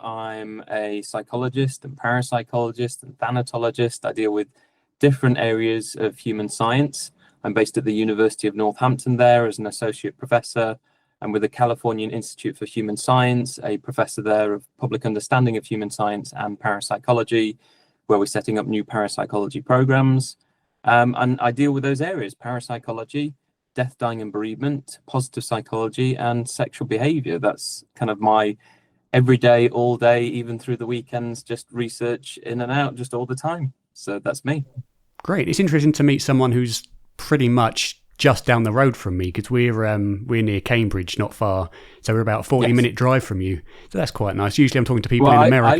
I'm a psychologist and parapsychologist and thanatologist. I deal with different areas of human science. I'm based at the University of Northampton there as an associate professor, and with the Californian Institute for Human Science, a professor there of public understanding of human science and parapsychology, where we're setting up new parapsychology programs. And I deal with those areas: parapsychology, death, dying and bereavement, positive psychology, and sexual behaviour. That's kind of my every day, all day, even through the weekends, just research in and out, just all the time. So that's me. Great. It's interesting to meet someone who's pretty much just down the road from me, because we're near Cambridge, not far. So we're about a 40-minute drive from you. So that's quite nice. Usually I'm talking to people in America.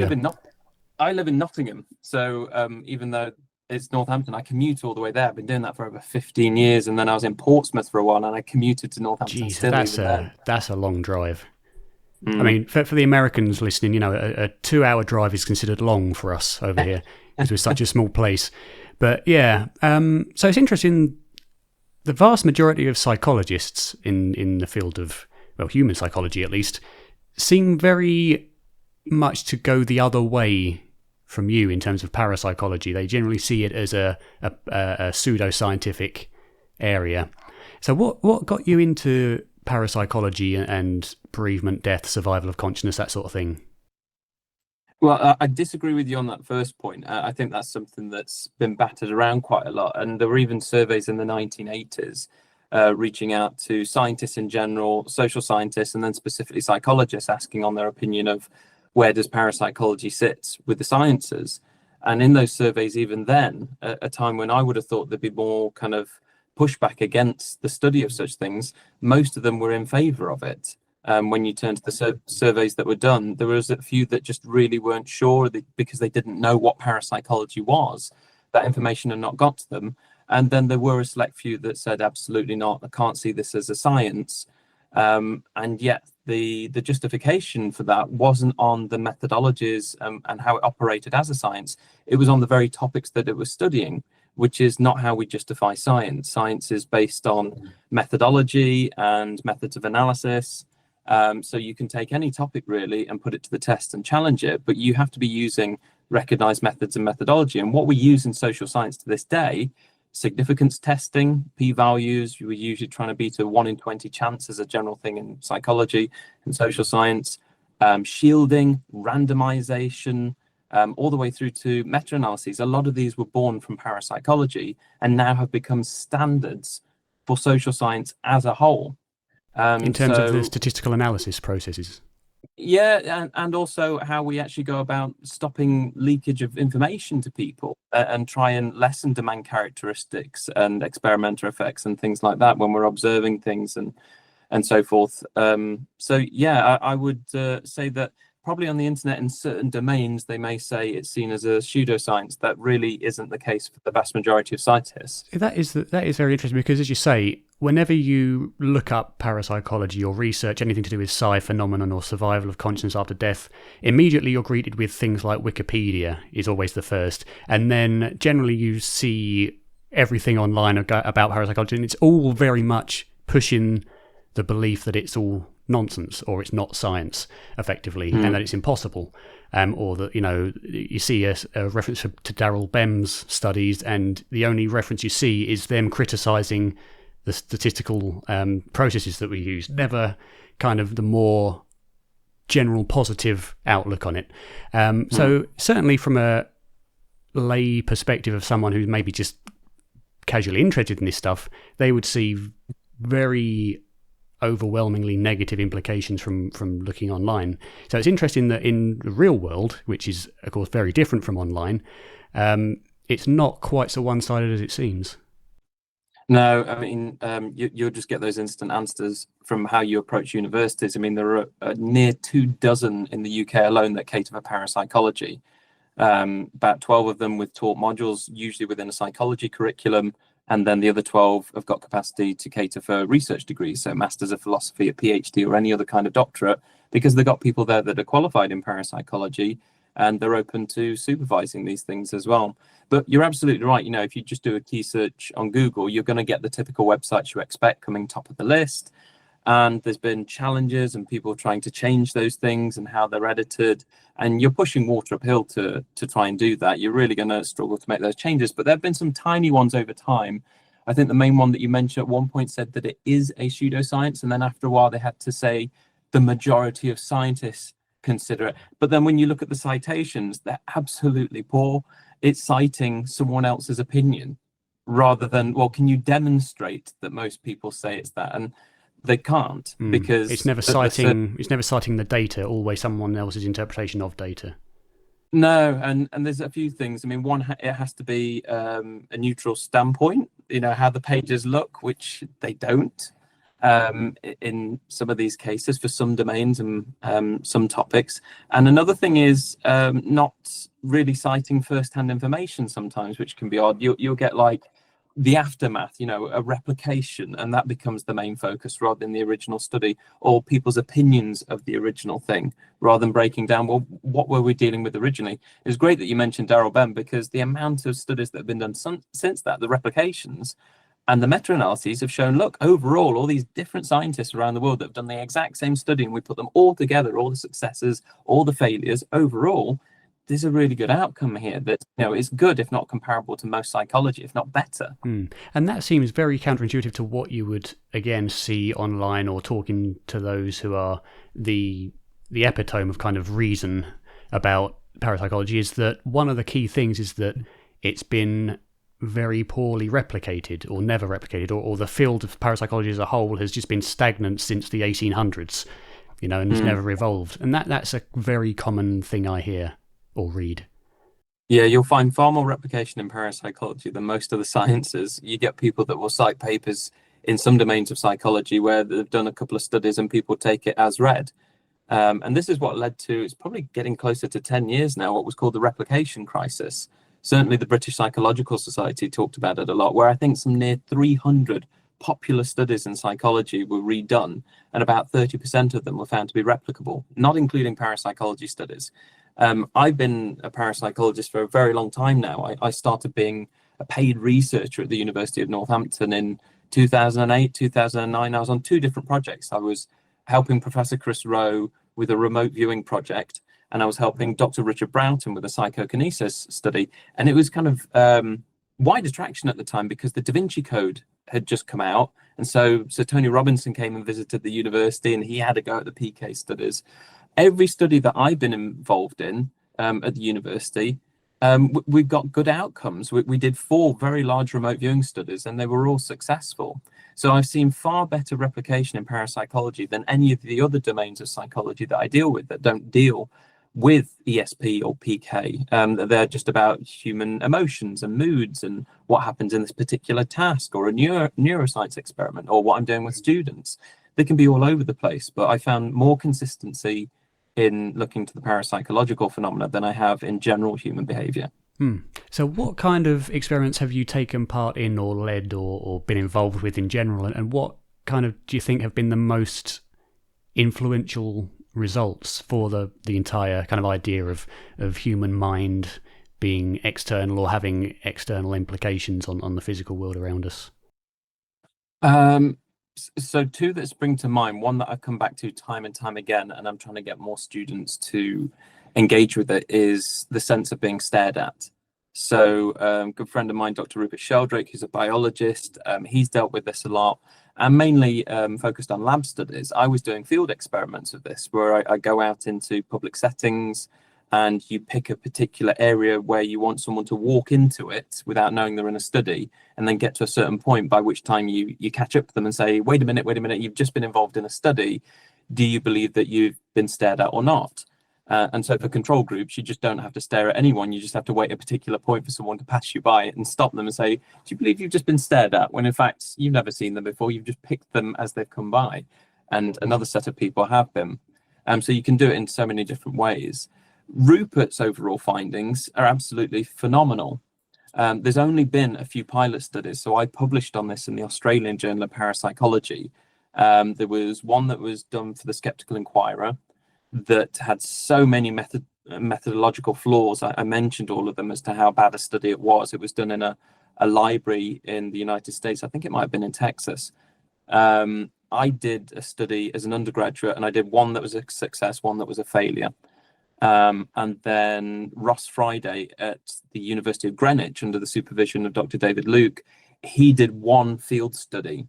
I live in Nottingham. So even though it's Northampton, I commute all the way there. I've been doing that for over 15 years. And then I was in Portsmouth for a while and I commuted to Northampton. Jeez, that's a long drive. I mean, for the Americans listening, a 2-hour drive is considered long for us over here because we're such a small place. But yeah, so it's interesting. The vast majority of psychologists in the field of, well, human psychology at least, seem very much to go the other way from you in terms of parapsychology. They generally see it as a pseudo-scientific area. So what got you into parapsychology and bereavement, death, survival of consciousness, that sort of thing? Well, I disagree with you on that first point. I think that's something that's been battered around quite a lot. And there were even surveys in the 1980s reaching out to scientists in general, social scientists, and then specifically psychologists, asking on their opinion of where does parapsychology sit with the sciences. And in those surveys, even then, at a time when I would have thought there'd be more kind of pushback against the study of such things, most of them were in favour of it. When you turn to the surveys that were done, there was a few that just really weren't sure because they didn't know what parapsychology was. That information had not got to them. And then there were a select few that said, absolutely not, I can't see this as a science. And yet the justification for that wasn't on the methodologies and how it operated as a science. It was on the very topics that it was studying, which is not how we justify science. Science is based on methodology and methods of analysis. So you can take any topic really and put it to the test and challenge it, but you have to be using recognized methods and methodology. And what we use in social science to this day, significance testing, p-values, we're usually trying to beat a 1 in 20 chance as a general thing in psychology and social science, shielding, randomization, all the way through to meta-analyses. A lot of these were born from parapsychology and now have become standards for social science as a whole. In terms of the statistical analysis processes? Yeah, and also how we actually go about stopping leakage of information to people and try and lessen demand characteristics and experimental effects and things like that when we're observing things and so forth. So yeah, I would say that probably on the internet in certain domains, they may say it's seen as a pseudoscience. That really isn't the case for the vast majority of scientists. That is very interesting because, as you say, whenever you look up parapsychology or research anything to do with psi phenomenon or survival of consciousness after death, immediately you're greeted with things like Wikipedia is always the first. And then generally you see everything online about parapsychology, and it's all very much pushing the belief that it's all nonsense or it's not science effectively, and that it's impossible, or that you see a reference to Darrell Bem's studies and the only reference you see is them criticizing the statistical processes that we use, never kind of the more general positive outlook on it. So certainly from a lay perspective of someone who's maybe just casually interested in this stuff, they would see very overwhelmingly negative implications from looking online. So it's interesting that in the real world, which is of course very different from online, it's not quite so one-sided as it seems. No, I mean, you'll just get those instant answers from how you approach universities. I mean, there are near 24 in the UK alone that cater for parapsychology. About 12 of them with taught modules, usually within a psychology curriculum. And then the other 12 have got capacity to cater for research degrees, so Masters of Philosophy, a PhD, or any other kind of doctorate, because they've got people there that are qualified in parapsychology and they're open to supervising these things as well. But you're absolutely right. If you just do a key search on Google, you're going to get the typical websites you expect coming top of the list. and there's been challenges and people trying to change those things and how they're edited, and you're pushing water uphill to try and do that. You're really going to struggle to make those changes, but there have been some tiny ones over time. I think the main one that you mentioned at one point said that it is a pseudoscience, and then after a while they had to say the majority of scientists consider it. But then when you look at the citations, they're absolutely poor. It's citing someone else's opinion rather than, well, can you demonstrate that most people say it's that? And they can't, because it's never citing the data, always someone else's interpretation of data. No, and there's a few things. I mean, one, it has to be a neutral standpoint, how the pages look, which they don't in some of these cases for some domains and some topics. And another thing is not really citing first-hand information sometimes, which can be odd. You'll get like the aftermath, a replication, and that becomes the main focus rather than the original study, or people's opinions of the original thing, rather than breaking down, well, what were we dealing with originally? It was great that you mentioned Darrell Ben, because the amount of studies that have been done since that, the replications and the meta-analyses have shown, look, overall, all these different scientists around the world that have done the exact same study, and we put them all together, all the successes, all the failures, overall, there's a really good outcome here that is good, if not comparable to most psychology, if not better. And that seems very counterintuitive to what you would again see online or talking to those who are the epitome of kind of reason about parapsychology, is that one of the key things is that it's been very poorly replicated or never replicated, or the field of parapsychology as a whole has just been stagnant since the 1800s, and it's never evolved. And that's a very common thing I hear or read. Yeah, you'll find far more replication in parapsychology than most of the sciences. You get people that will cite papers in some domains of psychology where they've done a couple of studies and people take it as read. And this is what led to, it's probably getting closer to 10 years now, what was called the replication crisis. Certainly the British Psychological Society talked about it a lot, where I think some near 300 popular studies in psychology were redone, and about 30% of them were found to be replicable, not including parapsychology studies. I've been a parapsychologist for a very long time now. I started being a paid researcher at the University of Northampton in 2008, 2009. I was on two different projects. I was helping Professor Chris Rowe with a remote viewing project, and I was helping Dr. Richard Broughton with a psychokinesis study. And it was kind of wide attraction at the time because the Da Vinci Code had just come out. And so Tony Robinson came and visited the university, and he had a go at the PK studies. Every study that I've been involved in at the university, we've got good outcomes. We did 4 very large remote viewing studies, and they were all successful. So I've seen far better replication in parapsychology than any of the other domains of psychology that I deal with that don't deal with ESP or PK. They're just about human emotions and moods and what happens in this particular task, or a neuroscience experiment, or what I'm doing with students. They can be all over the place, but I found more consistency in looking to the parapsychological phenomena than I have in general human behaviour. So what kind of experiments have you taken part in or led or been involved with in general, and what kind of do you think have been the most influential results for the entire kind of idea of human mind being external or having external implications on the physical world around us? So 2 that spring to mind, one that I've come back to time and time again, and I'm trying to get more students to engage with it, is the sense of being stared at. So a good friend of mine, Dr. Rupert Sheldrake, who's a biologist, he's dealt with this a lot, and mainly focused on lab studies. I was doing field experiments of this, where I go out into public settings, and you pick a particular area where you want someone to walk into it without knowing they're in a study, and then get to a certain point, by which time you catch up with them and say, wait a minute, you've just been involved in a study. Do you believe that you've been stared at or not? And so for control groups, you just don't have to stare at anyone. You just have to wait a particular point for someone to pass you by and stop them and say, do you believe you've just been stared at? When in fact, you've never seen them before. You've just picked them as they've come by. And another set of people have been. So you can do it in so many different ways. Rupert's overall findings are absolutely phenomenal. There's only been a few pilot studies. So I published on this in the Australian Journal of Parapsychology. There was one that was done for the Skeptical Inquirer that had so many methodological flaws. I mentioned all of them as to how bad a study it was. It was done in a library in the United States. I think it might have been in Texas. I did a study as an undergraduate, and I did one that was a success, one that was a failure. And then Ross Friday at the University of Greenwich, under the supervision of Dr. David Luke, he did one field study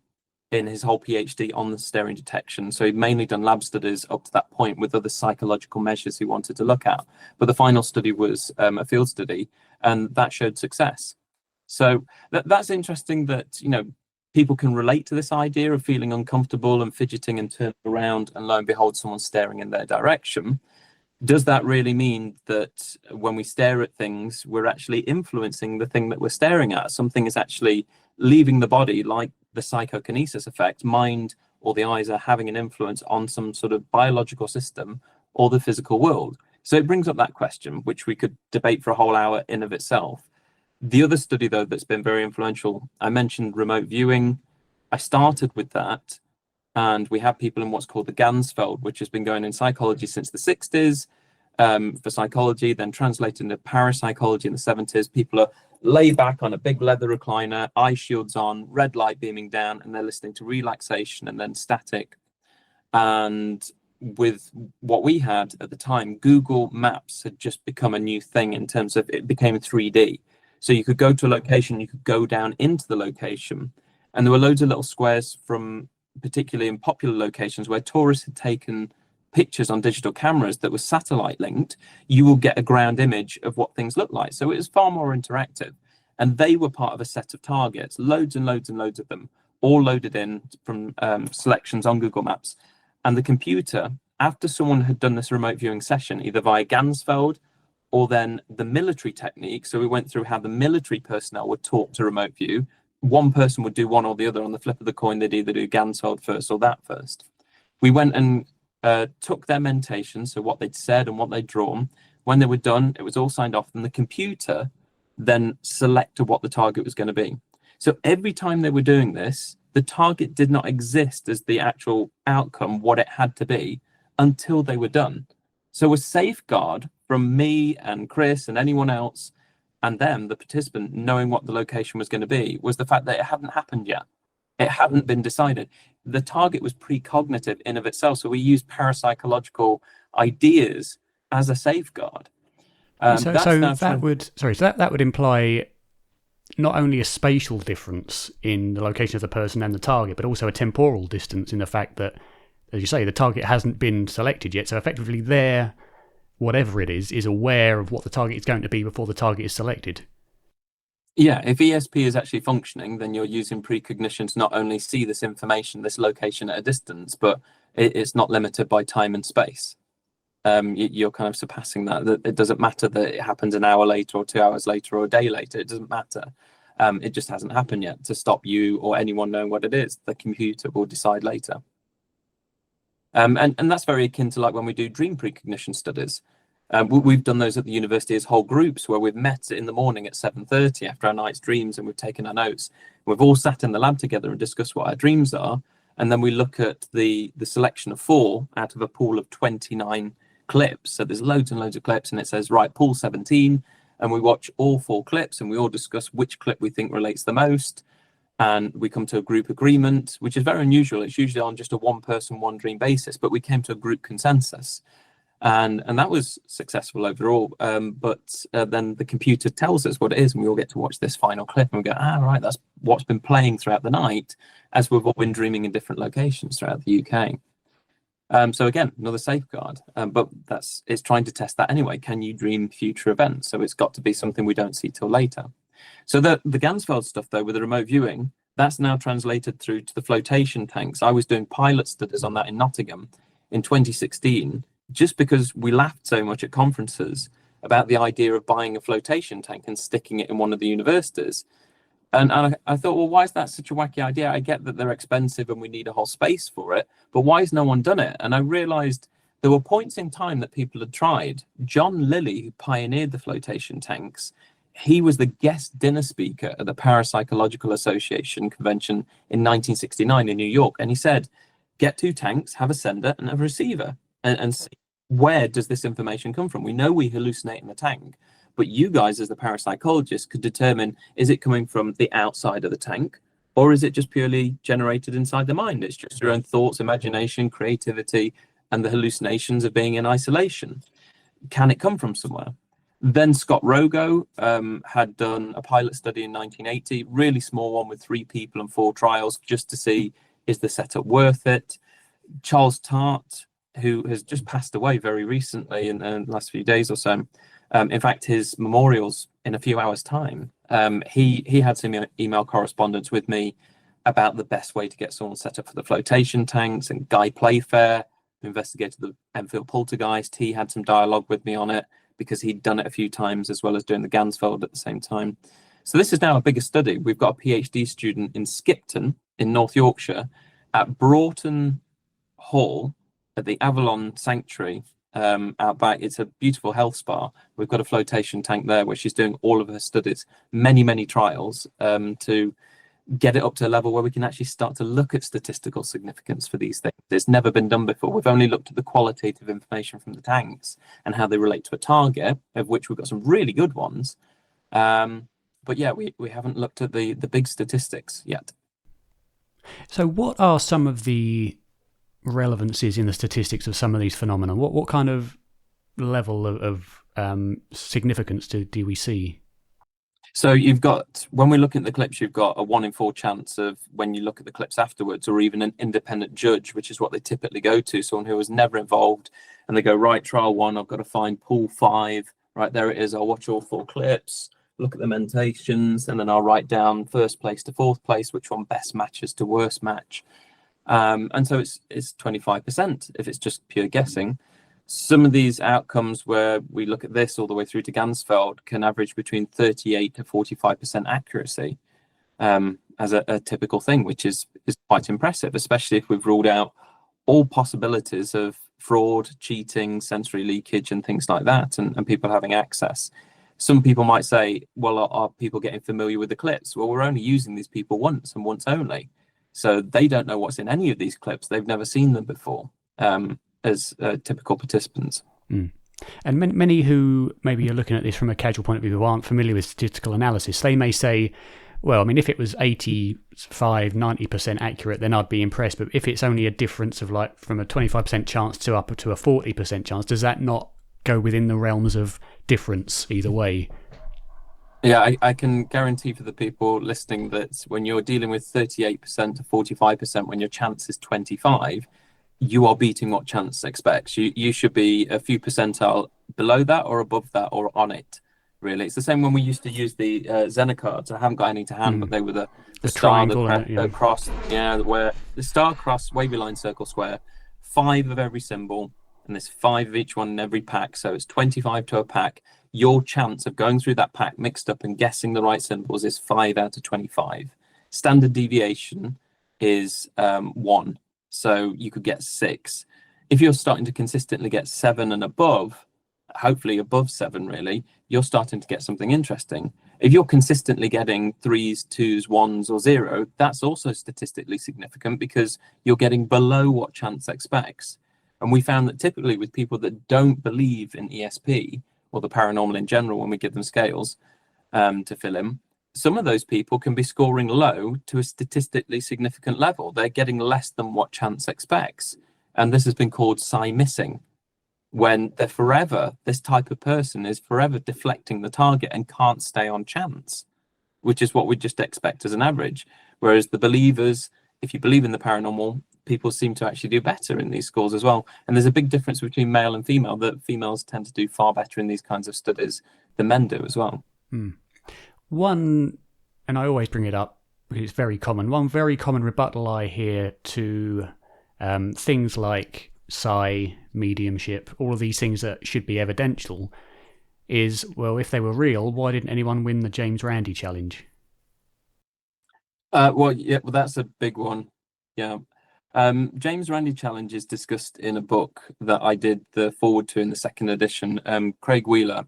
in his whole PhD on the staring detection. So he'd mainly done lab studies up to that point with other psychological measures he wanted to look at. But the final study was a field study, and that showed success. So that's interesting that, people can relate to this idea of feeling uncomfortable and fidgeting and turn around, and lo and behold, someone's staring in their direction. Does that really mean that when we stare at things, we're actually influencing the thing that we're staring at? Something is actually leaving the body, like the psychokinesis effect. Mind or the eyes are having an influence on some sort of biological system or the physical world. So it brings up that question, which we could debate for a whole hour in of itself. The other study, though, that's been very influential, I mentioned remote viewing. I started with that, and we have people in what's called the Ganzfeld, which has been going in psychology since the 60s for psychology, then translated into parapsychology in the 70s. People are laid back on a big leather recliner, eye shields on, red light beaming down, and they're listening to relaxation and then static. And with what we had at the time, Google Maps had just become a new thing in terms of it became 3D. So you could go to a location, you could go down into the location, and there were loads of little squares from particularly in popular locations where tourists had taken pictures on digital cameras that were satellite linked. You will get a ground image of what things look like. So it was far more interactive. And they were part of a set of targets, loads and loads and loads of them, all loaded in from selections on Google Maps. And the computer, after someone had done this remote viewing session, either via Ganzfeld or then the military technique. So we went through how the military personnel were taught to remote view. One person would do one or the other. On the flip of the coin, they'd either do Ganzfeld first or that first. We went and took their mentation, so what they'd said and what they'd drawn. When they were done, it was all signed off, and the computer then selected what the target was going to be. So every time they were doing this, the target did not exist as the actual outcome, what it had to be, until they were done. So a safeguard from me and Chris and anyone else and them, the participant, knowing what the location was going to be, was the fact that it hadn't happened yet. It hadn't been decided. The target was precognitive in of itself. So we used parapsychological ideas as a safeguard. That would imply not only a spatial difference in the location of the person and the target, but also a temporal distance in the fact that, as you say, the target hasn't been selected yet. So effectively their, whatever it is aware of what the target is going to be before the target is selected. Yeah, if ESP is actually functioning, then you're using precognition to not only see this information, this location at a distance, but it's not limited by time and space. You're kind of surpassing that. It doesn't matter that it happens an hour later or 2 hours later or a day later. It doesn't matter. It just hasn't happened yet to stop you or anyone knowing what it is. The computer will decide later. And that's very akin to like when we do dream precognition studies. We've done those at the university as whole groups where we've met in the morning at 7:30 after our night's dreams, and we've taken our notes. We've all sat in the lab together and discussed what our dreams are, and then we look at the selection of 4 out of a pool of 29 clips. So there's loads and loads of clips, and it says, right, pool 17, and we watch all 4 clips, and we all discuss which clip we think relates the most, and we come to a group agreement, which is very unusual. It's usually on just a one person, one dream basis, but we came to a group consensus. And that was successful overall. But then the computer tells us what it is, and we all get to watch this final clip, and we go, right, that's what's been playing throughout the night, as we've all been dreaming in different locations throughout the UK. So again, another safeguard, but it's trying to test that anyway. Can you dream future events? So it's got to be something we don't see till later. So the Ganzfeld stuff, though, with the remote viewing, that's now translated through to the flotation tanks. I was doing pilot studies on that in Nottingham in 2016, just because we laughed so much at conferences about the idea of buying a flotation tank and sticking it in one of the universities. And I thought, well, why is that such a wacky idea? I get that they're expensive and we need a whole space for it, but why has no one done it? And I realized there were points in time that people had tried. John Lilly, who pioneered the flotation tanks, he was the guest dinner speaker at the Parapsychological Association convention in 1969 in New York. And he said, get 2 tanks, have a sender and a receiver, and see where does this information come from. We know we hallucinate in the tank, but you guys as the parapsychologists could determine, is it coming from the outside of the tank, Or is it just purely generated inside the mind? It's just your own thoughts, imagination, creativity, and the hallucinations of being in isolation. Can it come from somewhere? Then Scott Rogo had done a pilot study in 1980, really small one with 3 people and 4 trials, just to see, is the setup worth it? Charles Tart, who has just passed away very recently in the last few days or so. In fact, his memorial's in a few hours' time. He had some email correspondence with me about the best way to get someone set up for the flotation tanks, and Guy Playfair, who investigated the Enfield poltergeist, he had some dialogue with me on it because he'd done it a few times, as well as doing the Gansfeld at the same time. So this is now a bigger study. We've got a PhD student in Skipton in North Yorkshire at Broughton Hall at the Avalon Sanctuary out back. It's a beautiful health spa. We've got a flotation tank there where she's doing all of her studies, many trials, to get it up to a level where we can actually start to look at statistical significance for these things. It's never been done before. We've only looked at the qualitative information from the tanks and how they relate to a target, of which we've got some really good ones. But yeah, we haven't looked at the big statistics yet. So what are some of the relevancies in the statistics of some of these phenomena? What kind of level of significance do we see? So you've got, when we look at the clips, you've got a 1 in 4 chance of, when you look at the clips afterwards, or even an independent judge, which is what they typically go to, someone who was never involved, and they go, right, trial 1, I've got to find pool 5, right, there it is, I'll watch all 4 clips, look at the mentations, and then I'll write down first place to fourth place, which one best matches to worst match. And so it's 25% if it's just pure guessing. Some of these outcomes where we look at this all the way through to Gansfeld can average between 38 to 45% accuracy as a typical thing, which is quite impressive, especially if we've ruled out all possibilities of fraud, cheating, sensory leakage, and things like that, and people having access. Some people might say, well, are people getting familiar with the clips? Well, we're only using these people once and once only. So they don't know what's in any of these clips. They've never seen them before as typical participants. Mm. And many who maybe are looking at this from a casual point of view who aren't familiar with statistical analysis, they may say, well, I mean, if it was 85, 90% accurate, then I'd be impressed. But if it's only a difference of like from a 25% chance to up to a 40% chance, does that not go within the realms of difference either way? Yeah, I can guarantee for the people listening that when you're dealing with 38% to 45%, when your chance is 25, you are beating what chance expects. You should be a few percentile below that or above that or on it, really. It's the same when we used to use the Zener cards. I haven't got any to hand, but they were the star, the cross, where the star, cross, wavy line, circle, square, 5 of every symbol, and there's 5 of each one in every pack. So it's 25 to a pack. Your chance of going through that pack mixed up and guessing the right symbols is 5 out of 25. Standard deviation is 1. So you could get 6. If you're starting to consistently get 7 and above, hopefully above 7 really, you're starting to get something interesting. If you're consistently getting 3s, 2s, 1s or 0, that's also statistically significant because you're getting below what chance expects. And we found that typically with people that don't believe in ESP or the paranormal in general, when we give them scales to fill in, some of those people can be scoring low to a statistically significant level. They're getting less than what chance expects. And this has been called psi missing, when they're forever, this type of person is forever deflecting the target and can't stay on chance, which is what we just expect as an average. Whereas the believers, if you believe in the paranormal, people seem to actually do better in these scores as well. And there's a big difference between male and female, that females tend to do far better in these kinds of studies than men do as well. One, and I always bring it up because it's very common, one very common rebuttal I hear to things like psi, mediumship, all of these things that should be evidential is, well, if they were real, why didn't anyone win the James Randi challenge? Well, that's a big one. Yeah. James Randi challenge is discussed in a book that I did the forward to in the 2nd edition. Craig Wheeler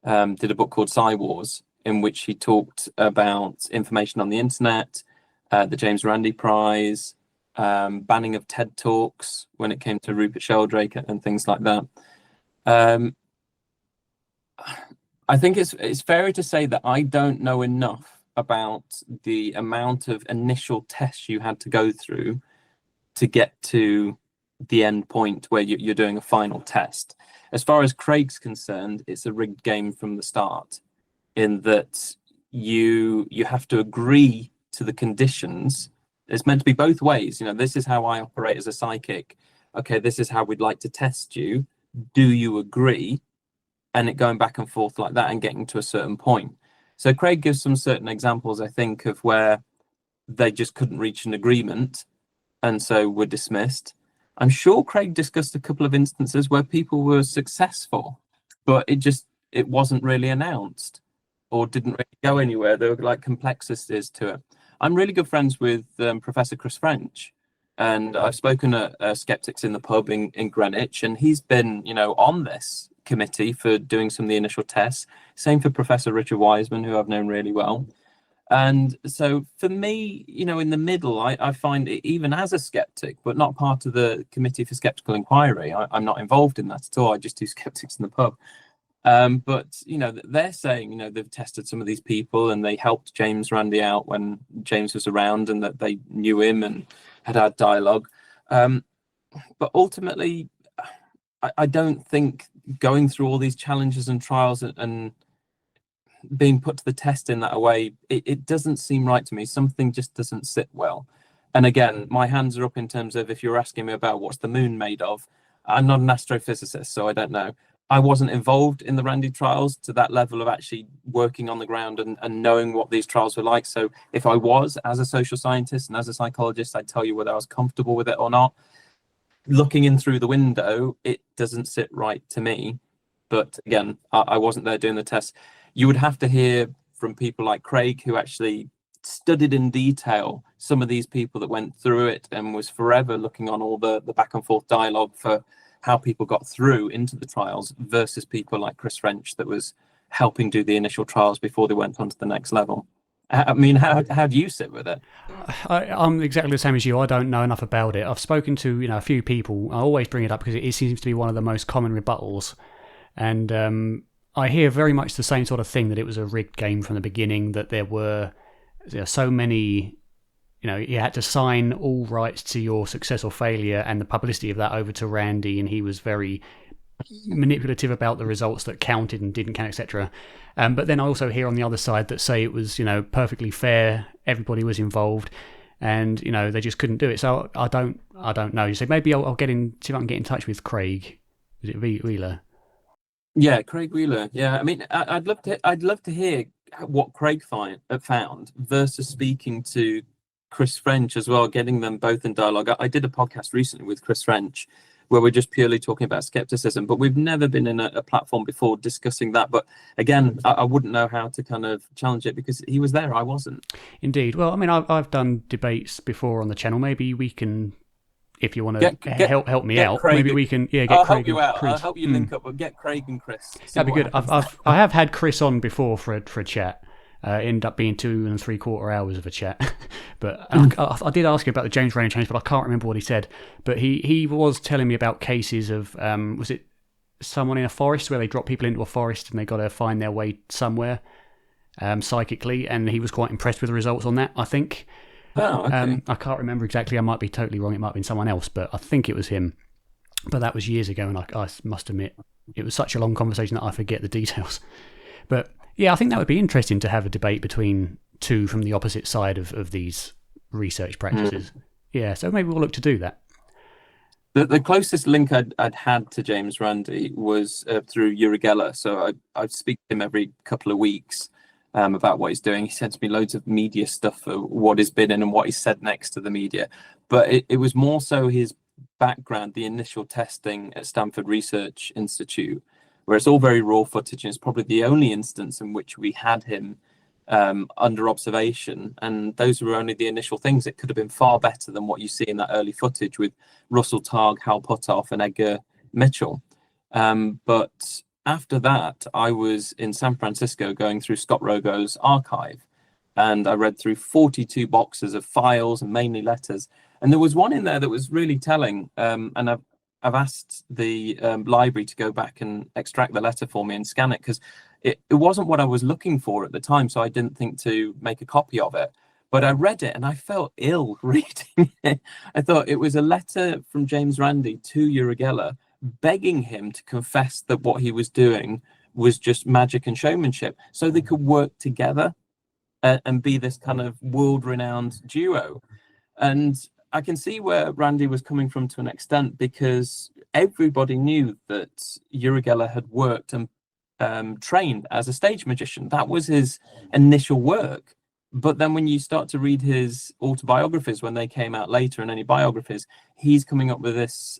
did a book called Psi Wars, in which he talked about information on the internet, the James Randi Prize, banning of TED Talks when it came to Rupert Sheldrake and things like that. I think it's fairer to say that I don't know enough about the amount of initial tests you had to go through to get to the end point where you're doing a final test. As far as Craig's concerned, it's a rigged game from the start, in that you have to agree to the conditions. It's meant to be both ways. This is how I operate as a psychic. Okay, this is how we'd like to test you. Do you agree? And it going back and forth like that and getting to a certain point. So Craig gives some certain examples, I think, of where they just couldn't reach an agreement and so were dismissed. I'm sure Craig discussed a couple of instances where people were successful, but it wasn't really announced or didn't really go anywhere. There were like complexities to it. I'm really good friends with Professor Chris French, and I've spoken at Skeptics in the Pub in Greenwich, and he's been, on this committee for doing some of the initial tests. Same for Professor Richard Wiseman, who I've known really well. And so for me, in the middle, I find it, even as a skeptic, but not part of the Committee for Skeptical Inquiry, I'm not involved in that at all. I just do Skeptics in the Pub. But, they're saying, they've tested some of these people and they helped James Randi out when James was around, and that they knew him and had dialogue. But ultimately, I don't think going through all these challenges and trials and being put to the test in that way, it doesn't seem right to me. Something just doesn't sit well. And again, my hands are up in terms of, if you're asking me about what's the moon made of, I'm not an astrophysicist, so I don't know. I wasn't involved in the Randi trials to that level of actually working on the ground and knowing what these trials were like. So if I was, as a social scientist and as a psychologist, I'd tell you whether I was comfortable with it or not. Looking in through the window, it doesn't sit right to me. But again, I wasn't there doing the tests. You would have to hear from people like Craig, who actually studied in detail some of these people that went through it and was forever looking on all the back and forth dialogue for how people got through into the trials, versus people like Chris French that was helping do the initial trials before they went on to the next level. I mean, how do you sit with it? I'm exactly the same as you. I don't know enough about it. I've spoken to a few people. I always bring it up because it seems to be one of the most common rebuttals. And I hear very much the same sort of thing, that it was a rigged game from the beginning, that there were so many, you had to sign all rights to your success or failure and the publicity of that over to Randi, and he was very manipulative about the results that counted and didn't count, etc. But then I also hear on the other side that say it was, perfectly fair, everybody was involved, and they just couldn't do it. So I don't know. You say maybe I'll see if I can get in touch with Craig. Is it Wheeler? Yeah, Craig Wheeler. Yeah, I mean, I'd love to hear what Craig found versus speaking to Chris French as well, getting them both in dialogue. I did a podcast recently with Chris French where we're just purely talking about skepticism, but we've never been in a platform before discussing that. But again, I wouldn't know how to kind of challenge it because he was there, I wasn't. Indeed. Well, I mean, I've done debates before on the channel. Maybe we can, if you want to help me out, Craig, maybe we can get I'll Craig help you out. Chris. I'll help you link up, but get Craig and Chris. That'd be good. I have had Chris on before for a chat. Ended up being 2 3/4 hours of a chat. But I did ask him about the James Randi change, but I can't remember what he said. But he was telling me about cases of, was it someone in a forest where they drop people into a forest and they got to find their way somewhere psychically, and he was quite impressed with the results on that, I think. Oh, okay. I can't remember exactly. I might be totally wrong. It might have been someone else, but I think it was him. But that was years ago, and I must admit, it was such a long conversation that I forget the details. But yeah, I think that would be interesting to have a debate between two from the opposite side of these research practices. Yeah, so maybe we'll look to do that. The closest link I'd had to James Randi was through Uri Geller. So I speak to him every couple of weeks about what he's doing. He sends me loads of media stuff for what he's been in and what he said next to the media. But it was more so his background, the initial testing at Stanford Research Institute, where it's all very raw footage, and it's probably the only instance in which we had him under observation. And those were only the initial things. It could have been far better than what you see in that early footage with Russell Targ, Hal Puthoff, and Edgar Mitchell. But after that, I was in San Francisco going through Scott Rogo's archive, and I read through 42 boxes of files and mainly letters. And there was one in there that was really telling, and I've asked the library to go back and extract the letter for me and scan it, because it wasn't what I was looking for at the time, so I didn't think to make a copy of it. But I read it and I felt ill reading it. I thought it was a letter from James Randi to Uri Geller begging him to confess that what he was doing was just magic and showmanship, so they could work together and be this kind of world-renowned duo. And I can see where Randy was coming from to an extent, because everybody knew that Uri Geller had worked and trained as a stage magician. That was his initial work. But then when you start to read his autobiographies, when they came out later, and any biographies, he's coming up with this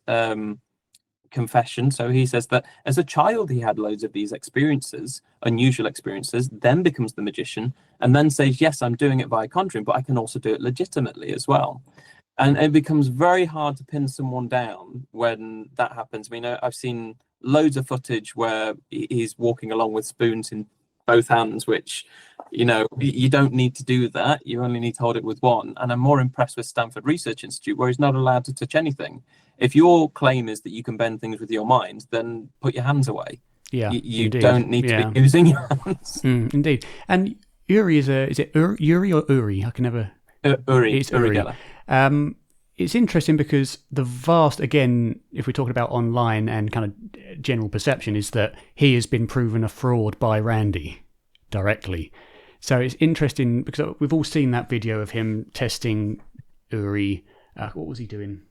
confession. So he says that as a child, he had loads of these experiences, unusual experiences, then becomes the magician, and then says, yes, I'm doing it via conjuring, but I can also do it legitimately as well. And it becomes very hard to pin someone down when that happens. I mean, I've seen loads of footage where he's walking along with spoons in both hands, which, you know, you don't need to do that. You only need to hold it with one. And I'm more impressed with Stanford Research Institute, where he's not allowed to touch anything. If your claim is that you can bend things with your mind, then put your hands away. Yeah, you don't need to be using your hands. Indeed. And Uri is it Uri or Uri? I can never. Uri. It's Uri. It's interesting because the vast, again, if we're talking about online and kind of general perception, is that he has been proven a fraud by Randy directly. So it's interesting because we've all seen that video of him testing Uri. What was he doing?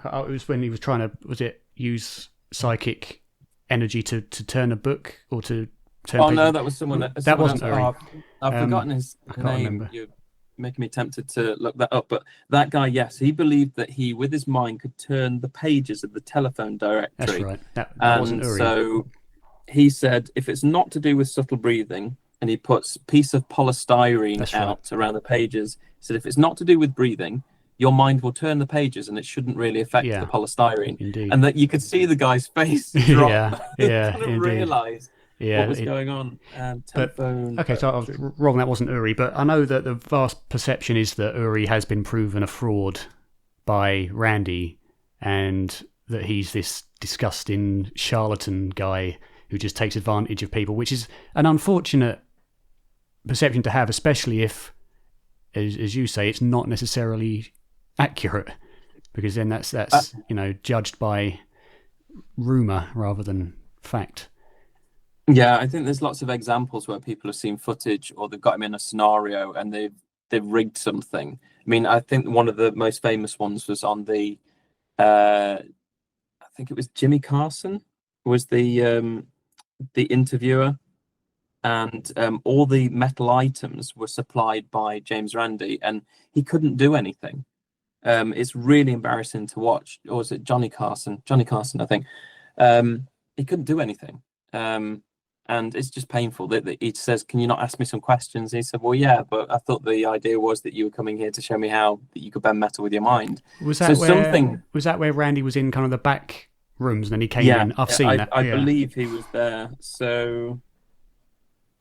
It was when he was trying to, use psychic energy to turn a book or to turn. Oh, no, that was someone else. That wasn't Uri. I've forgotten his name. I can't remember. You're making me tempted to look that up. But that guy, yes, he believed that he, with his mind, could turn the pages of the telephone directory. That's right. That wasn't Uri. So he said, if it's not to do with subtle breathing, and he puts a piece of polystyrene out around the pages, he said, if it's not to do with breathing, your mind will turn the pages and it shouldn't really affect the polystyrene. Indeed. And that you could see the guy's face drop. Yeah, realise what was going on. Okay, so I was wrong, that wasn't Uri, but I know that the vast perception is that Uri has been proven a fraud by Randy, and that he's this disgusting charlatan guy who just takes advantage of people, which is an unfortunate perception to have, especially if, as you say, it's not necessarily accurate, because then that's judged by rumour rather than fact. Yeah, I think there's lots of examples where people have seen footage, or they've got him in a scenario and they've rigged something. I mean, I think one of the most famous ones was on the I think it was Jimmy Carson was the interviewer, and all the metal items were supplied by James Randi, and he couldn't do anything. It's really embarrassing to watch. Or was it Johnny Carson? Johnny Carson, I think. He couldn't do anything. And it's just painful that he says, can you not ask me some questions? And he said, well, yeah, but I thought the idea was that you were coming here to show me how that you could bend metal with your mind. Was that was that where Randy was in kind of the back rooms and then he came in? I've seen that. I believe he was there. So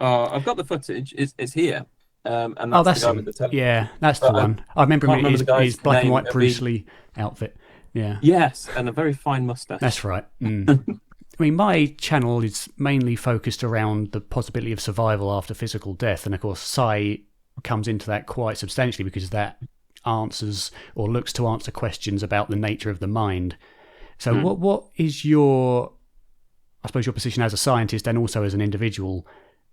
I've got the footage. It's here. And that's the guy with the telephone. Yeah, that's the one. I remember him in his black and white Bruce Lee outfit. Yeah. Yes, and a very fine moustache. That's right. I mean, my channel is mainly focused around the possibility of survival after physical death, and of course, Psi comes into that quite substantially because that answers or looks to answer questions about the nature of the mind. So, what is your position as a scientist and also as an individual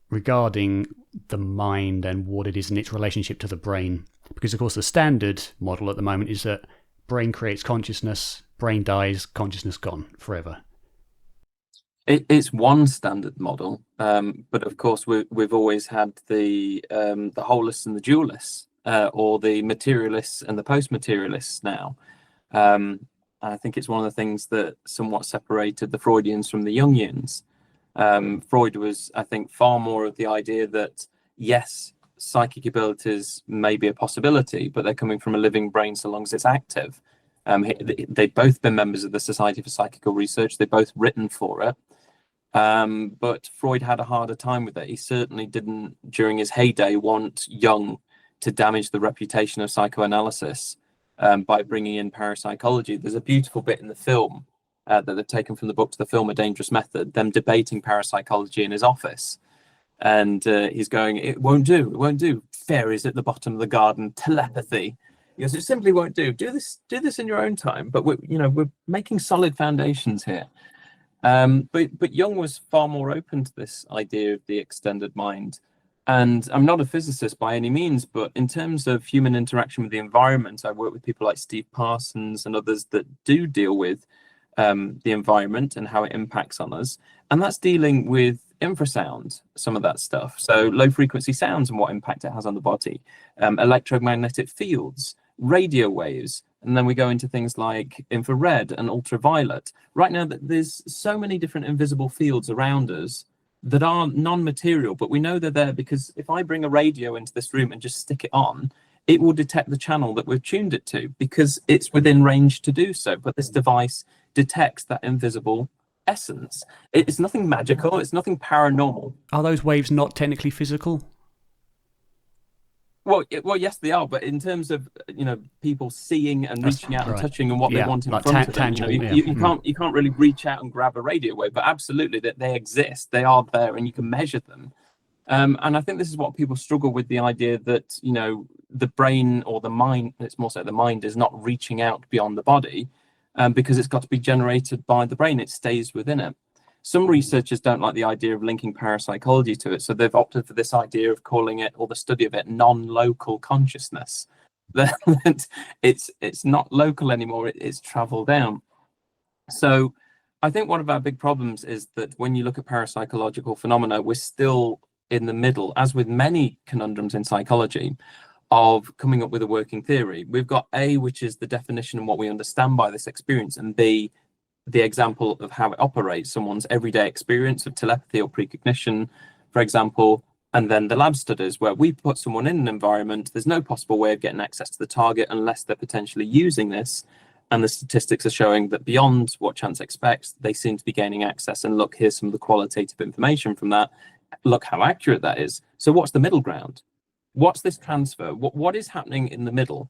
regarding the mind and what it is in its relationship to the brain? Because, of course, the standard model at the moment is that brain creates consciousness, brain dies, consciousness gone forever. It's one standard model, but of course we've always had the holists and the dualists, or the materialists and the post-materialists now. I think it's one of the things that somewhat separated the Freudians from the Jungians. Freud was, I think, far more of the idea that, yes, psychic abilities may be a possibility, but they're coming from a living brain so long as it's active. They've both been members of the Society for Psychical Research. They've both written for it. But Freud had a harder time with it. He certainly didn't, during his heyday, want Jung to damage the reputation of psychoanalysis by bringing in parapsychology. There's a beautiful bit in the film that they've taken from the book to the film A Dangerous Method, them debating parapsychology in his office. And he's going, it won't do. Fairies at the bottom of the garden, telepathy. He goes, it simply won't do. Do this in your own time. But we're making solid foundations here. But Jung was far more open to this idea of the extended mind. And I'm not a physicist by any means, but in terms of human interaction with the environment, I work with people like Steve Parsons and others that do deal with the environment and how it impacts on us. And that's dealing with infrasound, some of that stuff. So low frequency sounds and what impact it has on the body, electromagnetic fields, radio waves. And then we go into things like infrared and ultraviolet. Right now, there's so many different invisible fields around us that are non-material, but we know they're there because if I bring a radio into this room and just stick it on, it will detect the channel that we've tuned it to because it's within range to do so. But this device detects that invisible essence. It's nothing magical. It's nothing paranormal. Are those waves not technically physical? Well, yes, they are. But in terms of people seeing and reaching out and touching and what they want in like front of them, tangible, you can't really reach out and grab a radio wave. But absolutely, that they exist. They are there, and you can measure them. And I think this is what people struggle with: the idea that the brain or the mind. It's more so the mind is not reaching out beyond the body, because it's got to be generated by the brain. It stays within it. Some researchers don't like the idea of linking parapsychology to it, so they've opted for this idea of calling it, or the study of it, non-local consciousness. That it's not local anymore, it's travel down. So I think one of our big problems is that when you look at parapsychological phenomena, we're still in the middle, as with many conundrums in psychology, of coming up with a working theory. We've got A, which is the definition and what we understand by this experience, and B, the example of how it operates, someone's everyday experience of telepathy or precognition, for example, and then the lab studies where we put someone in an environment, there's no possible way of getting access to the target unless they're potentially using this, and the statistics are showing that beyond what chance expects, they seem to be gaining access. And look, here's some of the qualitative information from that. Look how accurate that is. So what's the middle ground? What's this transfer? What is happening in the middle,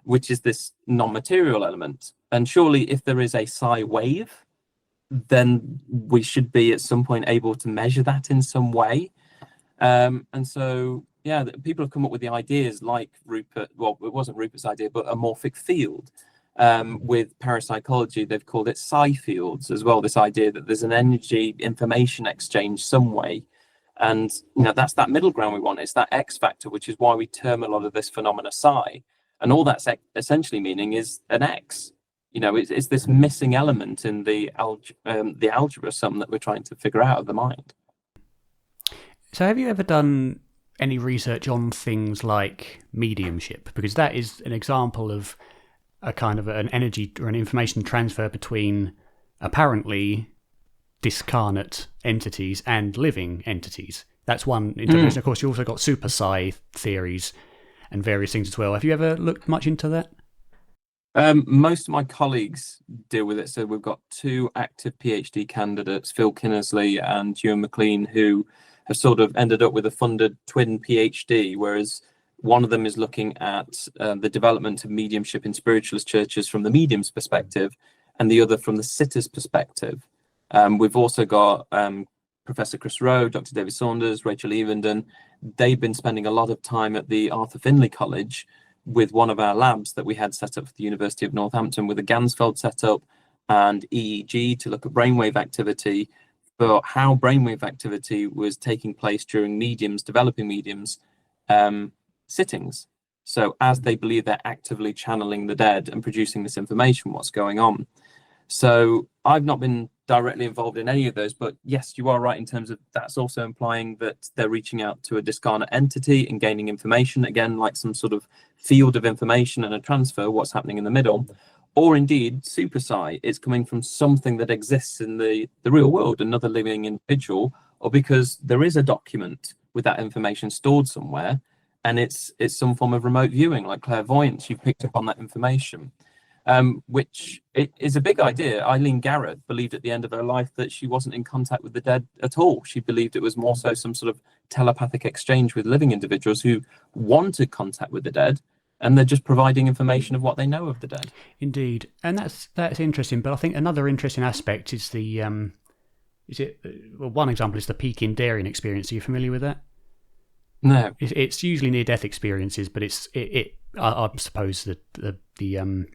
which is this non-material element? And surely if there is a psi wave, then we should be at some point able to measure that in some way. And so, yeah, people have come up with the ideas like Rupert, well, it wasn't Rupert's idea, but a morphic field. With parapsychology, they've called it psi fields as well, this idea that there's an energy information exchange some way. And, that's that middle ground we want. It's that X factor, which is why we term a lot of this phenomena psi. And all that's essentially meaning is an X. It's this missing element in the algebra sum that we're trying to figure out of the mind. So have you ever done any research on things like mediumship? Because that is an example of a kind of an energy or an information transfer between apparently discarnate entities and living entities. That's one interpretation. Of course, you also got super psi theories and various things as well. Have you ever looked much into that? Most of my colleagues deal with it. So we've got two active PhD candidates, Phil Kinnersley and Ewan McLean, who have sort of ended up with a funded twin PhD, whereas one of them is looking at the development of mediumship in spiritualist churches from the medium's perspective, and the other from the sitter's perspective. We've also got Professor Chris Rowe, Dr. David Saunders, Rachel Evenden. They've been spending a lot of time at the Arthur Findlay College with one of our labs that we had set up for the University of Northampton with a Gansfeld setup and EEG to look at brainwave activity, for how brainwave activity was taking place during developing mediums, sittings. So as they believe they're actively channeling the dead and producing this information, what's going on. So I've not been directly involved in any of those, but yes, you are right in terms of that's also implying that they're reaching out to a discarnate entity and gaining information, again, like some sort of field of information and a transfer, what's happening in the middle. Or indeed, super psi, it's coming from something that exists in the real world, another living individual, or because there is a document with that information stored somewhere, and it's some form of remote viewing, like clairvoyance. You've picked up on that information. Which is a big idea. Eileen Garrett believed at the end of her life that she wasn't in contact with the dead at all. She believed it was more so some sort of telepathic exchange with living individuals who wanted contact with the dead, and they're just providing information of what they know of the dead. Indeed, and that's interesting. But I think another interesting aspect is the one example is the peak in Darien experience. Are you familiar with that? No. It's usually near-death experiences, but I suppose the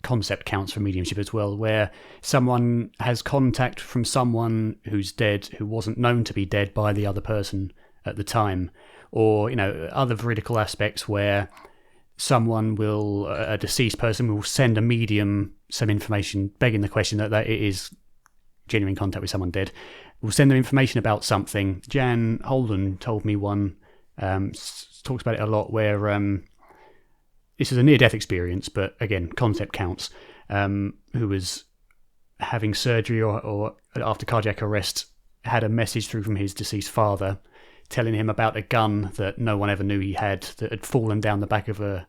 concept counts for mediumship as well, where someone has contact from someone who's dead, who wasn't known to be dead by the other person at the time, or other veridical aspects where a deceased person will send a medium some information, begging the question that it is genuine contact with someone dead. Will send them information about something. Jan Holden told me one. Talks about it a lot, where this is a near-death experience, but again, concept counts, who was having surgery or after cardiac arrest, had a message through from his deceased father telling him about a gun that no one ever knew he had, that had fallen down the back of a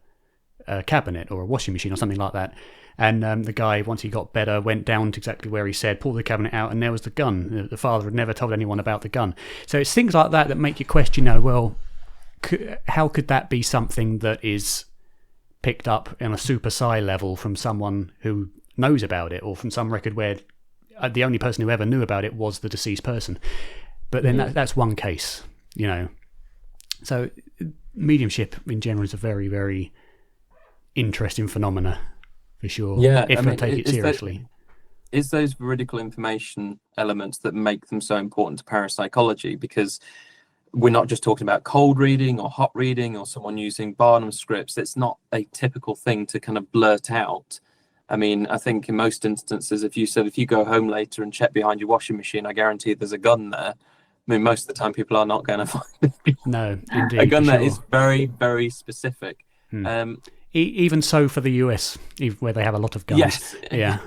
cabinet or a washing machine or something like that. And the guy, once he got better, went down to exactly where he said, pulled the cabinet out, and there was the gun. The father had never told anyone about the gun. So it's things like that make you question, how could that be something that is picked up on a super psi level from someone who knows about it, or from some record where the only person who ever knew about it was the deceased person? But then that's one case, So mediumship in general is a very, very interesting phenomena, for sure. Yeah, if we take it seriously. It's those veridical information elements that make them so important to parapsychology, because we're not just talking about cold reading or hot reading or someone using Barnum scripts. It's not a typical thing to kind of blurt out. I mean, I think in most instances, if you go home later and check behind your washing machine, I guarantee there's a gun there. I mean, most of the time people are not going to find No, indeed, a gun that sure. is very, very specific. Even so for the US, where they have a lot of guns. Yes. Yeah.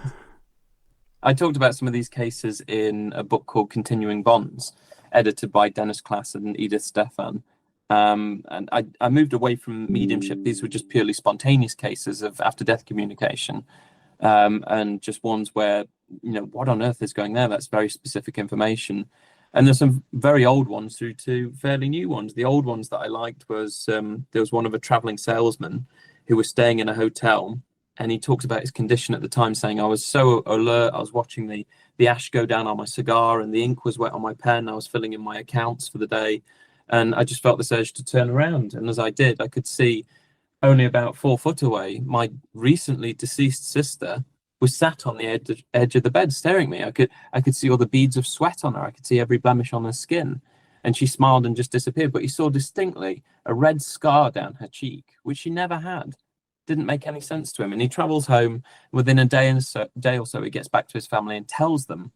I talked about some of these cases in a book called Continuing Bonds, edited by Dennis Klass and Edith Stefan. And I moved away from mediumship. These were just purely spontaneous cases of after-death communication, and just ones where, what on earth is going there? That's very specific information. And there's some very old ones through to fairly new ones. The old ones that I liked was, there was one of a traveling salesman who was staying in a hotel, and he talks about his condition at the time, saying, I was so alert, I was watching the ash go down on my cigar, and the ink was wet on my pen, I was filling in my accounts for the day, and I just felt this urge to turn around. And as I did, I could see only about 4 foot away, my recently deceased sister was sat on the edge of the bed staring at me. I could see all the beads of sweat on her. I could see every blemish on her skin. And she smiled and just disappeared. But he saw distinctly a red scar down her cheek, which she never had. Didn't make any sense to him. And he travels home. Within a day or so, he gets back to his family and tells them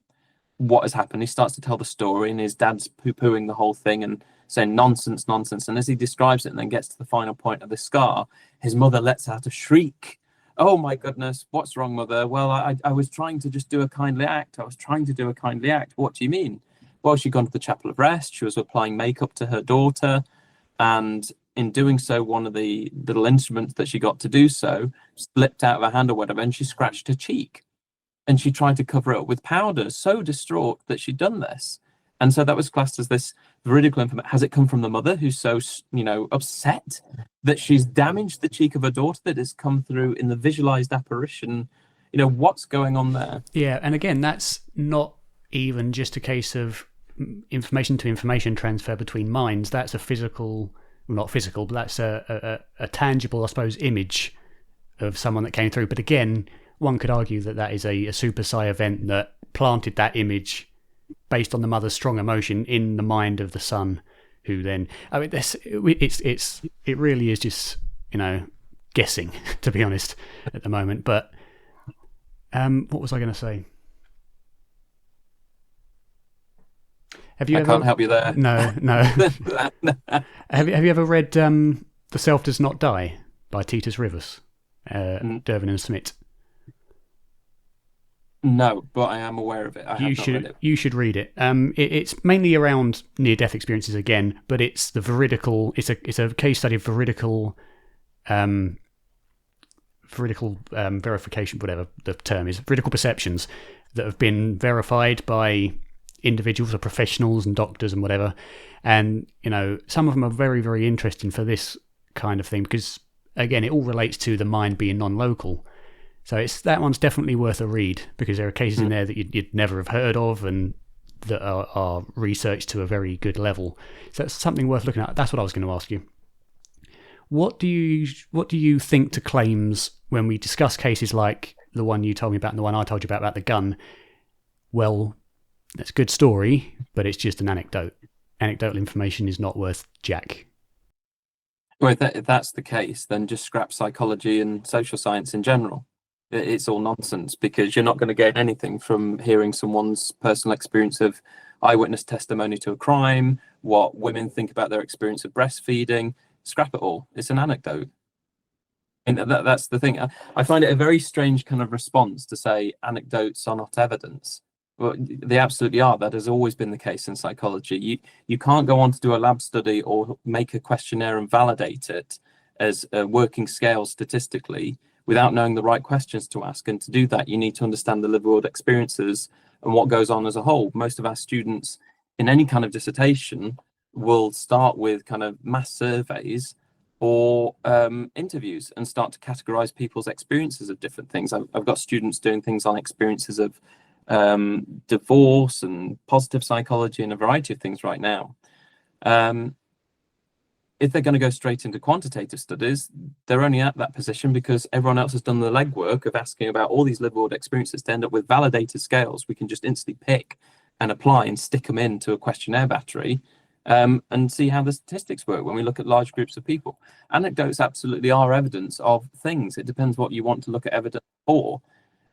what has happened. He starts to tell the story, and his dad's poo-pooing the whole thing and saying nonsense. And as he describes it and then gets to the final point of the scar, his mother lets out a shriek. Oh my goodness, what's wrong, mother? Well, I was trying to just do a kindly act. What do you mean? Well, she'd gone to the chapel of rest. She was applying makeup to her daughter. And in doing so, one of the little instruments that she got to do so slipped out of her hand or whatever, and she scratched her cheek. And she tried to cover it up with powder, so distraught that she'd done this. And so that was classed as this veridical information. Has it come from the mother who's so, upset that she's damaged the cheek of her daughter, that has come through in the visualized apparition? What's going on there? Yeah, and again, that's not even just a case of information to information transfer between minds. That's a physical, well, not physical, but that's a tangible, I suppose, image of someone that came through. But again, one could argue that is a super psi event that planted that image based on the mother's strong emotion in the mind of the son, who then, it really is just, guessing, to be honest, at the moment. But what was I going to say? I can't help you there. No. Have you ever read The Self Does Not Die by Titus Rivers, Dervin and Smith? No, but I am aware of it. You should read it. It's mainly around near-death experiences again, but it's the veridical. It's a case study of veridical verification, whatever the term is, veridical perceptions that have been verified by individuals or professionals and doctors and whatever. And some of them are very, very interesting for this kind of thing, because again, it all relates to the mind being non-local. So that one's definitely worth a read, because there are cases in there that you'd never have heard of and that are researched to a very good level. So it's something worth looking at. That's what I was going to ask you. What do you think to claims when we discuss cases like the one you told me about and the one I told you about the gun? Well, that's a good story, but it's just an anecdote. Anecdotal information is not worth jack. Well, if that's the case, then just scrap psychology and social science in general. It's all nonsense, because you're not going to get anything from hearing someone's personal experience of eyewitness testimony to a crime, what women think about their experience of breastfeeding. Scrap it all. It's an anecdote. And that's the thing. I find it a very strange kind of response to say anecdotes are not evidence. Well, they absolutely are. That has always been the case in psychology. You can't go on to do a lab study or make a questionnaire and validate it as a working scale statistically without knowing the right questions to ask. And to do that, you need to understand the lived world experiences and what goes on as a whole. Most of our students in any kind of dissertation will start with kind of mass surveys or interviews and start to categorize people's experiences of different things. I've got students doing things on experiences of divorce and positive psychology and a variety of things right now. If they're going to go straight into quantitative studies, they're only at that position because everyone else has done the legwork of asking about all these lived world experiences to end up with validated scales we can just instantly pick and apply and stick them into a questionnaire battery and see how the statistics work when we look at large groups of people. Anecdotes absolutely are evidence of things. It depends what you want to look at evidence for.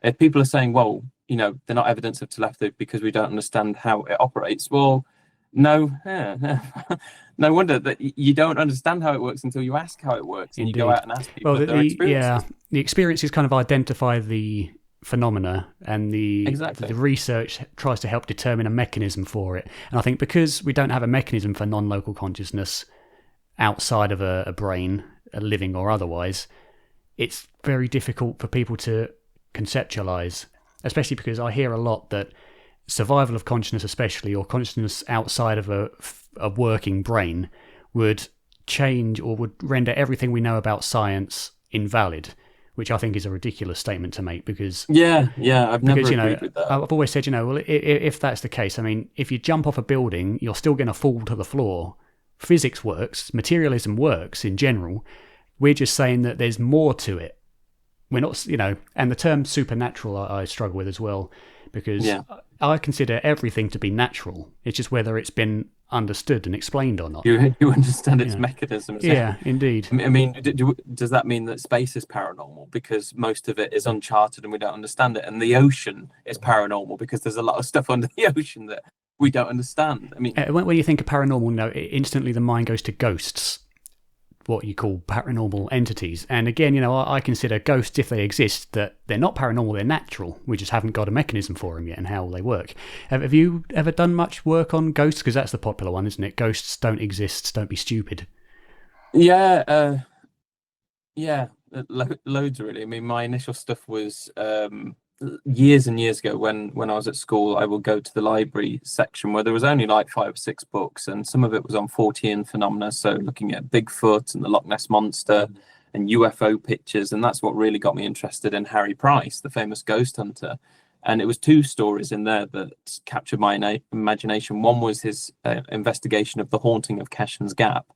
If people are saying, well, you know, they're not evidence of telepathy because we don't understand how it operates, well, no, no wonder that you don't understand how it works until you ask how it works. And Indeed. You go out and ask people their experiences. Yeah, the experiences kind of identify the phenomena, and the research tries to help determine a mechanism for it. And I think because we don't have a mechanism for non-local consciousness outside of a brain, a living or otherwise, it's very difficult for people to conceptualize, especially because I hear a lot that survival of consciousness, especially, or consciousness outside of a working brain, would change or would render everything we know about science invalid, which I think is a ridiculous statement to make, because I've never agreed with that. I've always said, well, if that's the case, I mean, if you jump off a building, you're still going to fall to the floor. Physics works, materialism works in general. We're just saying that there's more to it. We're not, and the term supernatural I struggle with as well, because I consider everything to be natural. It's just whether it's been understood and explained or not. You understand its mechanisms. Yeah, indeed. I mean, does that mean that space is paranormal because most of it is uncharted and we don't understand it, and the ocean is paranormal because there's a lot of stuff under the ocean that we don't understand? I mean, when you think of paranormal, instantly the mind goes to ghosts, what you call paranormal entities. And again, I consider ghosts, if they exist, that they're not paranormal, they're natural. We just haven't got a mechanism for them yet and how they work. Have you ever done much work on ghosts? Because that's the popular one, isn't it? Ghosts don't exist, don't be stupid. Yeah, loads really. I mean, my initial stuff was years and years ago when I was at school. I would go to the library section where there was only like 5 or 6 books, and some of it was on Fortean phenomena, so looking at Bigfoot and the Loch Ness Monster and UFO pictures, and that's what really got me interested in Harry Price, the famous ghost hunter. And it was 2 stories in there that captured my imagination. One was his investigation of the haunting of Keshan's Gap,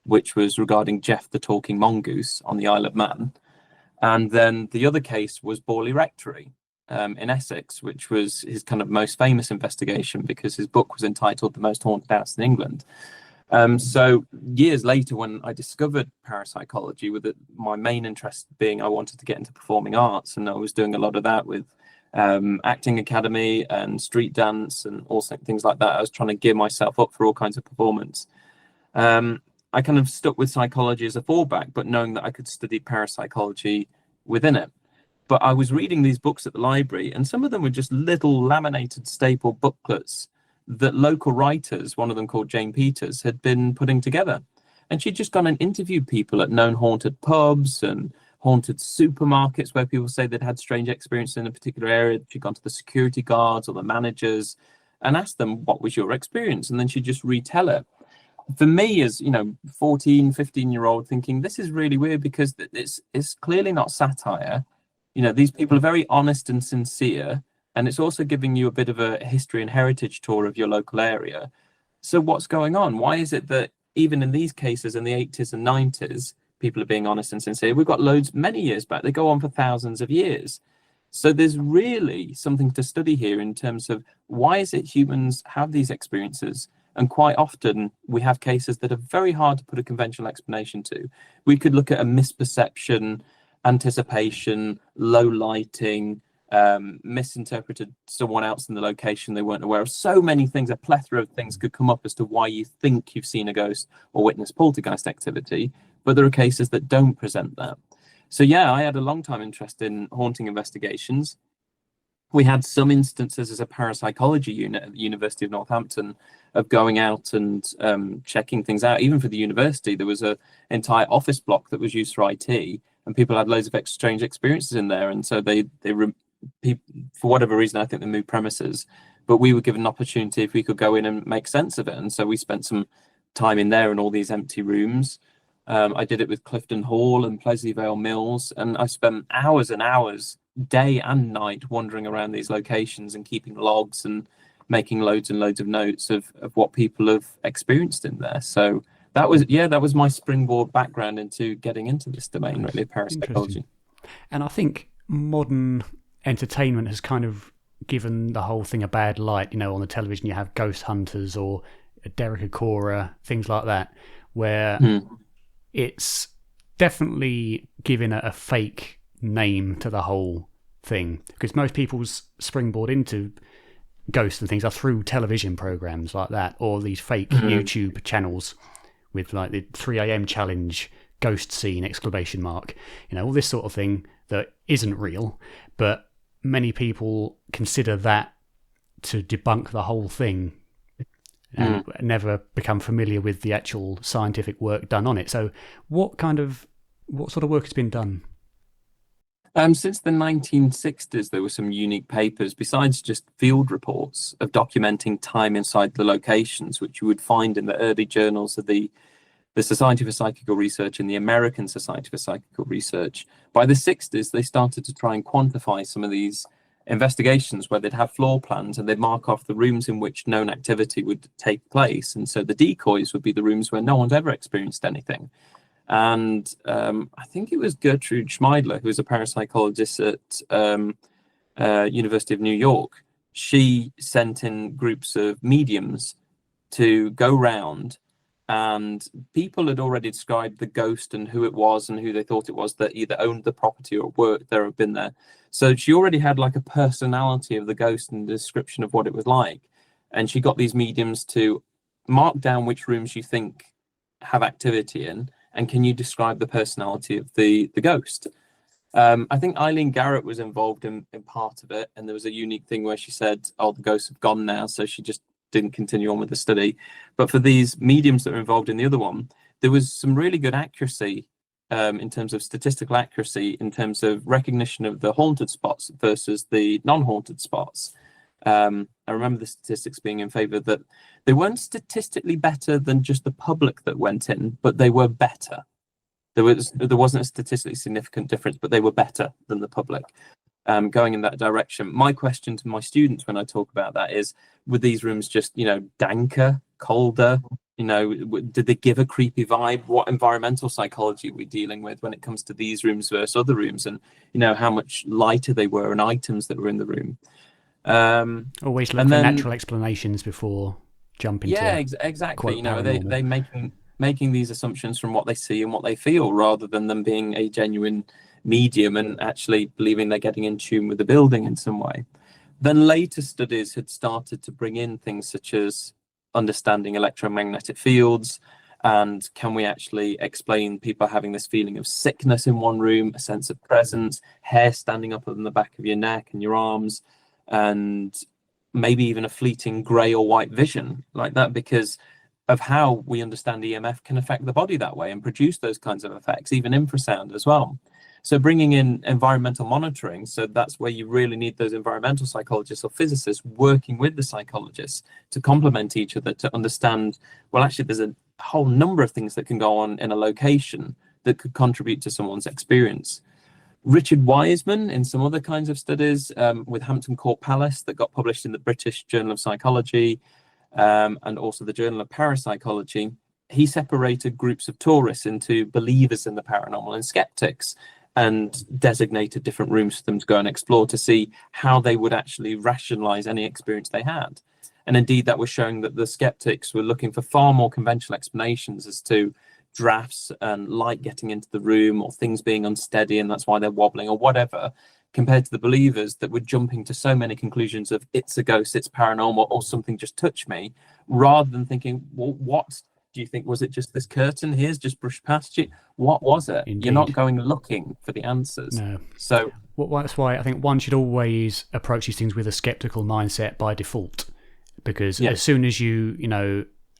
which was regarding Jeff the Talking Mongoose on the Isle of Man. And then the other case was Borley Rectory in Essex, which was his kind of most famous investigation because his book was entitled The Most Haunted House in England. So years later, when I discovered parapsychology, with my main interest being I wanted to get into performing arts, and I was doing a lot of that with acting academy and street dance and also things like that. I was trying to gear myself up for all kinds of performance. I kind of stuck with psychology as a fallback, but knowing that I could study parapsychology within it. But I was reading these books at the library, and some of them were just little laminated staple booklets that local writers, one of them called Jane Peters, had been putting together. And she'd just gone and interviewed people at known haunted pubs and haunted supermarkets where people say they'd had strange experiences in a particular area. She'd gone to the security guards or the managers and asked them, what was your experience? And then she'd just retell it. for me, as 14, 15-year-old, thinking this is really weird because it's clearly not satire. These people are very honest and sincere, and it's also giving you a bit of a history and heritage tour of your local area. So what's going on? Why is it that even in these cases in the 80s and 90s, people are being honest and sincere? We've got loads many years back. They go on for thousands of years. So there's really something to study here in terms of why is it humans have these experiences? And quite often we have cases that are very hard to put a conventional explanation to. We could look at a misperception, anticipation, low lighting, misinterpreted someone else in the location they weren't aware of. So many things, a plethora of things could come up as to why you think you've seen a ghost or witnessed poltergeist activity, but there are cases that don't present that. So yeah, I had a long time interest in haunting investigations. We had some instances as a parapsychology unit at the University of Northampton of going out and checking things out. Even for the university, there was an entire office block that was used for IT, and people had loads of strange experiences in there. And so for whatever reason, I think they moved premises, but we were given an opportunity if we could go in and make sense of it. And so we spent some time in there in all these empty rooms. I did it with Clifton Hall and Pleasleyvale Mills, and I spent hours and hours, day and night, wandering around these locations and keeping logs and making loads and loads of notes of what people have experienced in there. So that was my springboard background into getting into this domain, really, parapsychology. And I think modern entertainment has kind of given the whole thing a bad light. On the television you have ghost hunters or Derek Acora, things like that, where it's definitely giving a fake name to the whole thing, because most people's springboard into ghosts and things are through television programs like that, or these fake YouTube channels with like the 3 a.m. challenge, ghost scene, ! All this sort of thing that isn't real, but many people consider that to debunk the whole thing and never become familiar with the actual scientific work done on it. So what sort of work has been done? Since the 1960s, there were some unique papers, besides just field reports, of documenting time inside the locations, which you would find in the early journals of the Society for Psychical Research and the American Society for Psychical Research. By the 60s, they started to try and quantify some of these investigations where they'd have floor plans and they'd mark off the rooms in which known activity would take place. And so the decoys would be the rooms where no one's ever experienced anything. And I think it was Gertrude Schmeidler, who was a parapsychologist at University of New York. She sent in groups of mediums to go round, and people had already described the ghost and who it was and who they thought it was that either owned the property or worked there or been there. So she already had like a personality of the ghost and a description of what it was like. And she got these mediums to mark down which rooms you think have activity in, and can you describe the personality of the ghost? I think Eileen Garrett was involved in part of it, and there was a unique thing where she said, oh, the ghosts have gone now, so she just didn't continue on with the study. But for these mediums that were involved in the other one, there was some really good accuracy in terms of statistical accuracy, in terms of recognition of the haunted spots versus the non-haunted spots. I remember the statistics being in favour that they weren't statistically better than just the public that went in, but they were better. There wasn't a statistically significant difference, but they were better than the public, going in that direction. My question to my students when I talk about that is, were these rooms just, danker, colder? Did they give a creepy vibe? What environmental psychology are we dealing with when it comes to these rooms versus other rooms? And, how much lighter they were and items that were in the room. Always look for natural explanations before jumping to exactly. They making these assumptions from what they see and what they feel, rather than them being a genuine medium and actually believing they're getting in tune with the building in some way. Then later studies had started to bring in things such as understanding electromagnetic fields, and can we actually explain people having this feeling of sickness in one room, a sense of presence, hair standing up on the back of your neck and your arms, and maybe even a fleeting grey or white vision like that, because of how we understand EMF can affect the body that way and produce those kinds of effects, even infrasound as well. So bringing in environmental monitoring, so that's where you really need those environmental psychologists or physicists working with the psychologists to complement each other, to understand, well, actually there's a a whole number of things that can go on in a location that could contribute to someone's experience. Richard Wiseman, in some other kinds of studies with Hampton Court Palace that got published in the British Journal of Psychology and also the Journal of Parapsychology, he separated groups of tourists into believers in the paranormal and skeptics, and designated different rooms for them to go and explore to see how they would actually rationalize any experience they had. And indeed, that was showing that the skeptics were looking for far more conventional explanations as to drafts and light getting into the room or things being unsteady and that's why they're wobbling or whatever, compared to the believers that were jumping to so many conclusions of it's a ghost, it's paranormal, or something just touched me, rather than thinking, well, what do you think? Was it just this curtain here's just brushed past you? What was it? Indeed. You're not going looking for the answers. No. So that's why I think one should always approach these things with a skeptical mindset by default, because as soon as you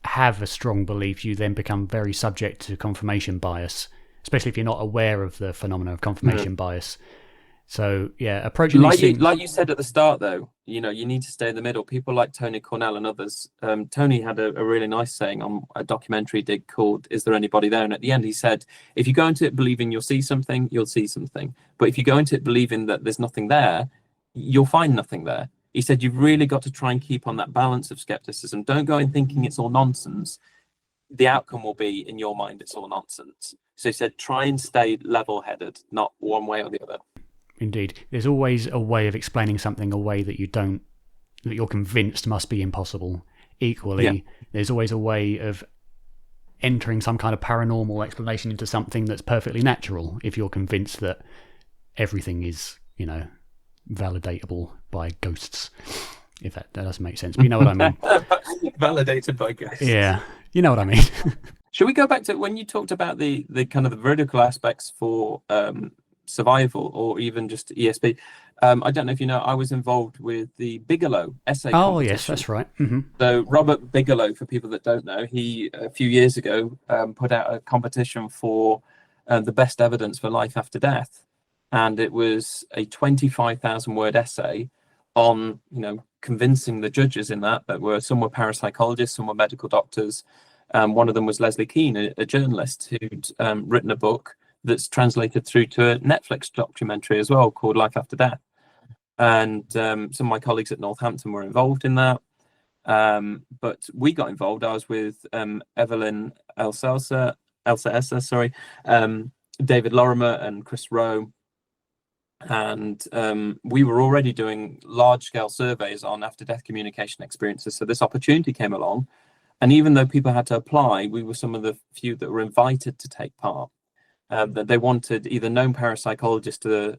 have a strong belief, you then become very subject to confirmation bias, especially if you're not aware of the phenomena of confirmation bias. So approaching these things, like you said at the start, though, you need to stay in the middle. People like Tony Cornell and others. Tony had a really nice saying on a documentary he did called "Is There Anybody There?" And at the end, he said, "If you go into it believing you'll see something, you'll see something. But if you go into it believing that there's nothing there, you'll find nothing there." He said, "You've really got to try and keep on that balance of skepticism. Don't go in thinking it's all nonsense. The outcome will be in your mind it's all nonsense." So he said, try and stay level-headed, not one way or the other. Indeed. There's always a way of explaining something a way that you're convinced must be impossible. Equally, there's always a way of entering some kind of paranormal explanation into something that's perfectly natural if you're convinced that everything is, validatable by ghosts. If that doesn't make sense, but you know what I mean. Validated by ghosts. Yeah, you know what I mean. Should we go back to when you talked about the kind of the vertical aspects for survival or even just ESP? I don't know if you know, I was involved with the Bigelow essay competition. Oh, yes, that's right. Mm-hmm. So Robert Bigelow, for people that don't know, he a few years ago put out a competition for the best evidence for life after death. And it was a 25,000 word essay on, convincing the judges in that some were parapsychologists, some were medical doctors. One of them was Leslie Keane, a journalist who'd written a book that's translated through to a Netflix documentary as well called Life After Death. And some of my colleagues at Northampton were involved in that. But we got involved. I was with Evelyn Elsa Esser, David Lorimer and Chris Rowe. And we were already doing large-scale surveys on after-death communication experiences. So this opportunity came along. And even though people had to apply, we were some of the few that were invited to take part. That they wanted either known parapsychologists to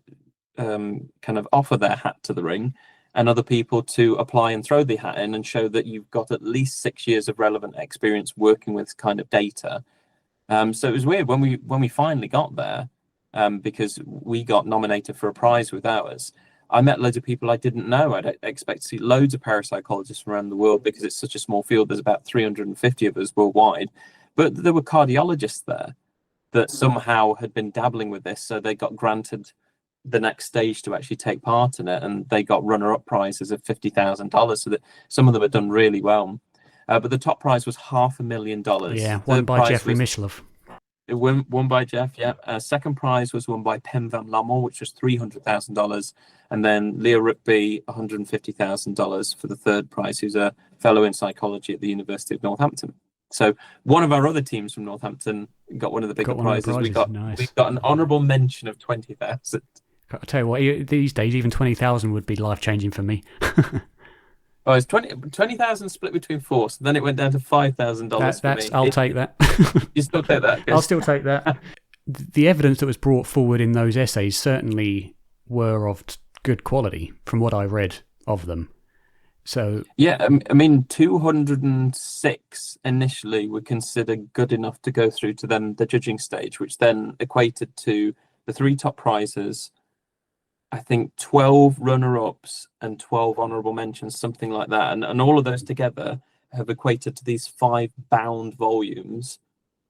kind of offer their hat to the ring, and other people to apply and throw the hat in and show that you've got at least 6 years of relevant experience working with kind of data. So it was weird when we finally got there, because we got nominated for a prize with ours. I met loads of people I didn't know. I'd expect to see loads of parapsychologists around the world because it's such a small field. There's about 350 of us worldwide. But there were cardiologists there that somehow had been dabbling with this. So they got granted the next stage to actually take part in it. And they got runner-up prizes of $50,000. So that some of them had done really well. But the top prize was $500,000. Yeah, won by Jeffrey Mishlove. It won by Jeff, yeah. Second prize was won by Pen Van Lommel, which was $300,000. And then Leah Rookby, $150,000 for the third prize, who's a fellow in psychology at the University of Northampton. So one of our other teams from Northampton got one of the bigger prizes. We got an honourable mention of $20,000. I'll tell you what, these days, even $20,000 would be life-changing for me. Oh, it's 20,000 split between four, so then it went down to $5,000 for me. I'll take that. You still take that? I'll still take that. The evidence that was brought forward in those essays certainly were of good quality, from what I read of them. So yeah, I mean, 206 initially were considered good enough to go through to then the judging stage, which then equated to the 3 top prizes, I think 12 runner-ups and 12 honourable mentions, something like that. And all of those together have equated to these 5 bound volumes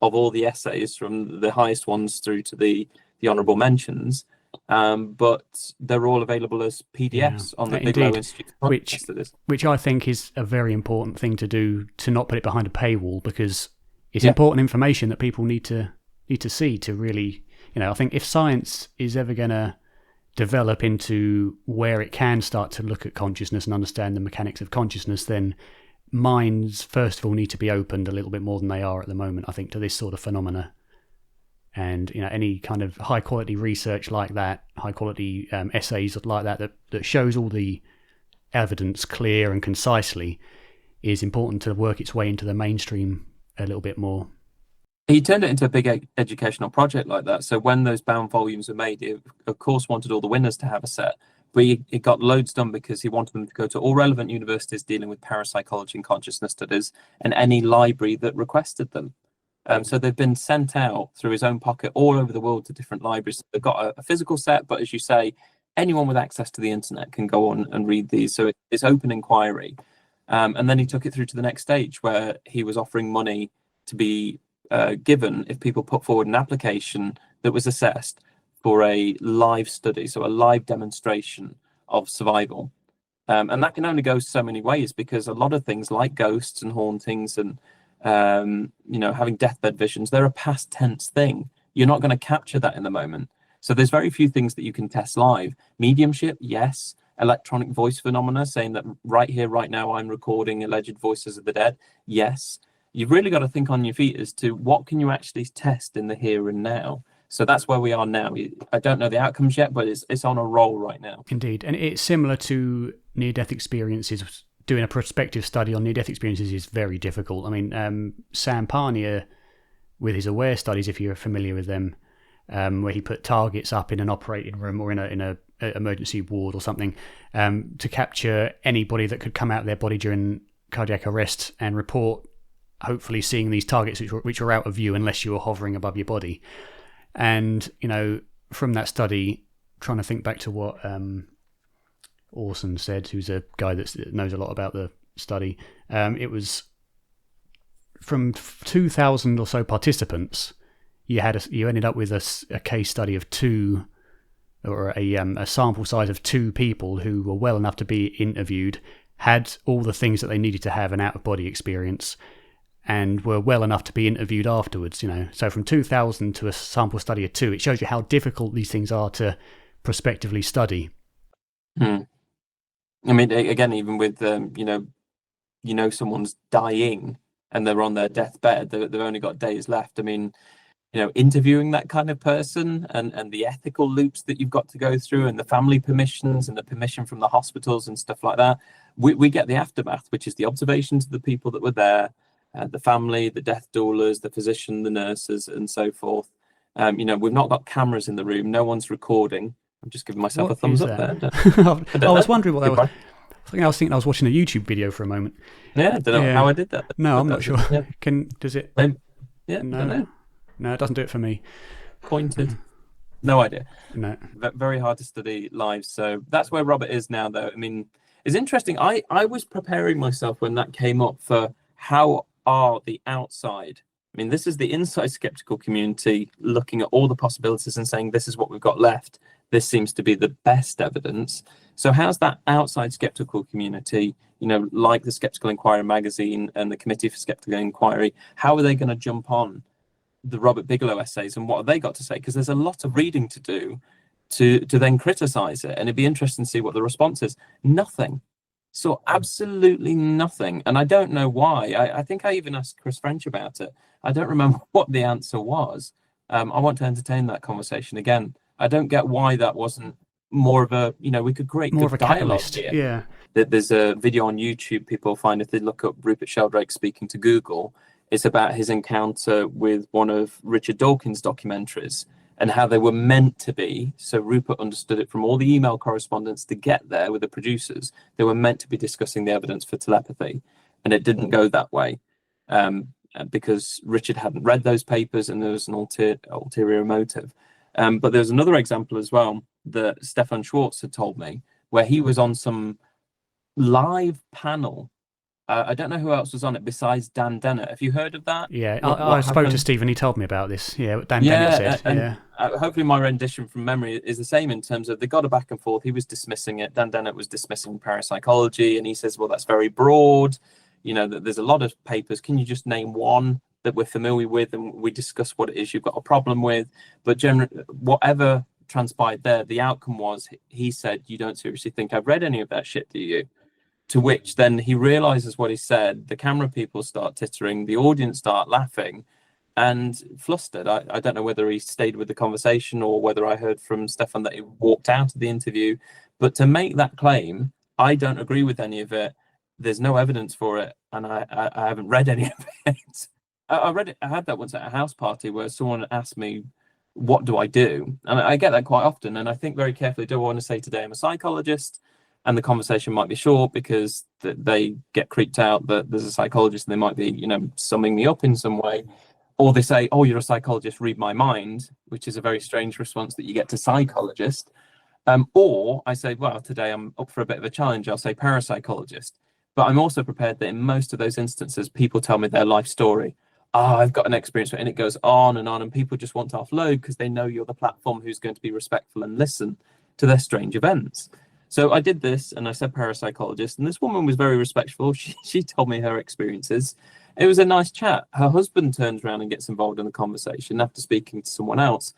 of all the essays, from the highest ones through to the honourable mentions. But they're all available as PDFs on the Bigelow Institute. Which I think is a very important thing to do, to not put it behind a paywall, because It's important information that people need to see to really, I think if science is ever going to develop into where it can start to look at consciousness and understand the mechanics of consciousness, then minds first of all need to be opened a little bit more than they are at the moment, I think, to this sort of phenomena. And any kind of high quality research like that, high quality essays like that shows all the evidence clear and concisely, is important to work its way into the mainstream a little bit more. He turned it into a big educational project like that. So when those bound volumes were made, he of course wanted all the winners to have a set, but he got loads done because he wanted them to go to all relevant universities dealing with parapsychology and consciousness studies, and any library that requested them. So they've been sent out through his own pocket all over the world to different libraries. They've got a physical set, but as you say, anyone with access to the internet can go on and read these. So it's open inquiry. And then he took it through to the next stage where he was offering money to be given if people put forward an application that was assessed for a live study, so a live demonstration of survival. And that can only go so many ways, because a lot of things like ghosts and hauntings and having deathbed visions, they're a past tense thing. You're not going to capture that in the moment. So there's very few things that you can test live. Mediumship, yes. Electronic voice phenomena, saying that right here, right now, I'm recording alleged voices of the dead, yes. You've really got to think on your feet as to what can you actually test in the here and now. So that's where we are now. I don't know the outcomes yet, but it's on a roll right now. Indeed. And it's similar to near-death experiences. Doing a prospective study on near-death experiences is very difficult. I mean, Sam Parnier, with his AWARE studies, if you're familiar with them, where he put targets up in an operating room or in a emergency ward or something, to capture anybody that could come out of their body during cardiac arrest and report hopefully seeing these targets which were out of view unless you were hovering above your body. And, from that study, trying to think back to what Orson said, who's a guy that knows a lot about the study, it was from 2,000 or so participants, you ended up with a case study of two, or a sample size of two people who were well enough to be interviewed, had all the things that they needed to have an out-of-body experience, and were well enough to be interviewed afterwards. So from 2,000 to a sample study of two, it shows you how difficult these things are to prospectively study. I mean, again, even with someone's dying and they're on their deathbed, they've only got days left. I mean, interviewing that kind of person and the ethical loops that you've got to go through, and the family permissions and the permission from the hospitals and stuff like that. We get the aftermath, which is the observations of the people that were there, the family, the death doulas, the physician, the nurses, and so forth. We've not got cameras in the room. No one's recording. I'm just giving myself a thumbs up there. I was wondering what that was. I was thinking I was watching a YouTube video for a moment. Yeah, I don't know how I did that. No, I'm not sure. Yeah. Does it? Yeah, no, don't know. No, it doesn't do it for me. Pointed. No idea. No. Very hard to study live. So that's where Robert is now, though. I mean, it's interesting. I was preparing myself when that came up for how are the outside. I mean, this is the inside skeptical community looking at all the possibilities and saying, this is what we've got left. This seems to be the best evidence. So how's that outside skeptical community, like the Skeptical Inquiry magazine and the Committee for Skeptical Inquiry, how are they going to jump on the Robert Bigelow essays, and what have they got to say? Because there's a lot of reading to do to then criticize it, and it'd be interesting to see what the response is. Nothing. So absolutely nothing. And I don't know why. I think I even asked Chris French about it. I don't remember what the answer was. I want to entertain that conversation again. I don't get why that wasn't more of a, we could create more of a dialogue catalyst here. Yeah. There's a video on YouTube people find if they look up Rupert Sheldrake speaking to Google. It's about his encounter with one of Richard Dawkins' documentaries and how they were meant to be. So Rupert understood it from all the email correspondence to get there with the producers. They were meant to be discussing the evidence for telepathy, and it didn't go that way because Richard hadn't read those papers and there was an ulterior motive. But there's another example as well that Stefan Schwartz had told me, where he was on some live panel. I don't know who else was on it besides Dan Dennett. Have you heard of that? Yeah, I spoke to Steve and he told me about this. Yeah, what Dan Dennett said. Hopefully my rendition from memory is the same in terms of they got a back and forth. He was dismissing it. Dan Dennett was dismissing parapsychology, and he says, well, that's very broad. That there's a lot of papers. Can you just name one that we're familiar with, and we discuss what it is you've got a problem with. But generally, whatever transpired there, the outcome was he said, "You don't seriously think I've read any of that shit, do you?" To which then he realizes what he said. The camera people start tittering, the audience start laughing, and flustered. I don't know whether he stayed with the conversation or whether I heard from Stefan that he walked out of the interview. But to make that claim, I don't agree with any of it. There's no evidence for it, and I haven't read any of it. I read it. I had that once at a house party where someone asked me, "What do I do?" And I get that quite often, and I think very carefully, do I want to say today I'm a psychologist? And the conversation might be short because they get creeped out that there's a psychologist and they might be, you know, summing me up in some way. Or they say, "Oh, you're a psychologist, read my mind," which is a very strange response that you get to psychologist. Or I say, well, today I'm up for a bit of a challenge. I'll say parapsychologist. But I'm also prepared that in most of those instances, people tell me their life story. "Oh, I've got an experience," and it goes on, and people just want to offload because they know you're the platform who's going to be respectful and listen to their strange events. So I did this, and I said parapsychologist, and this woman was very respectful. She told me her experiences. It was a nice chat. Her husband turns around and gets involved in the conversation after speaking to someone else.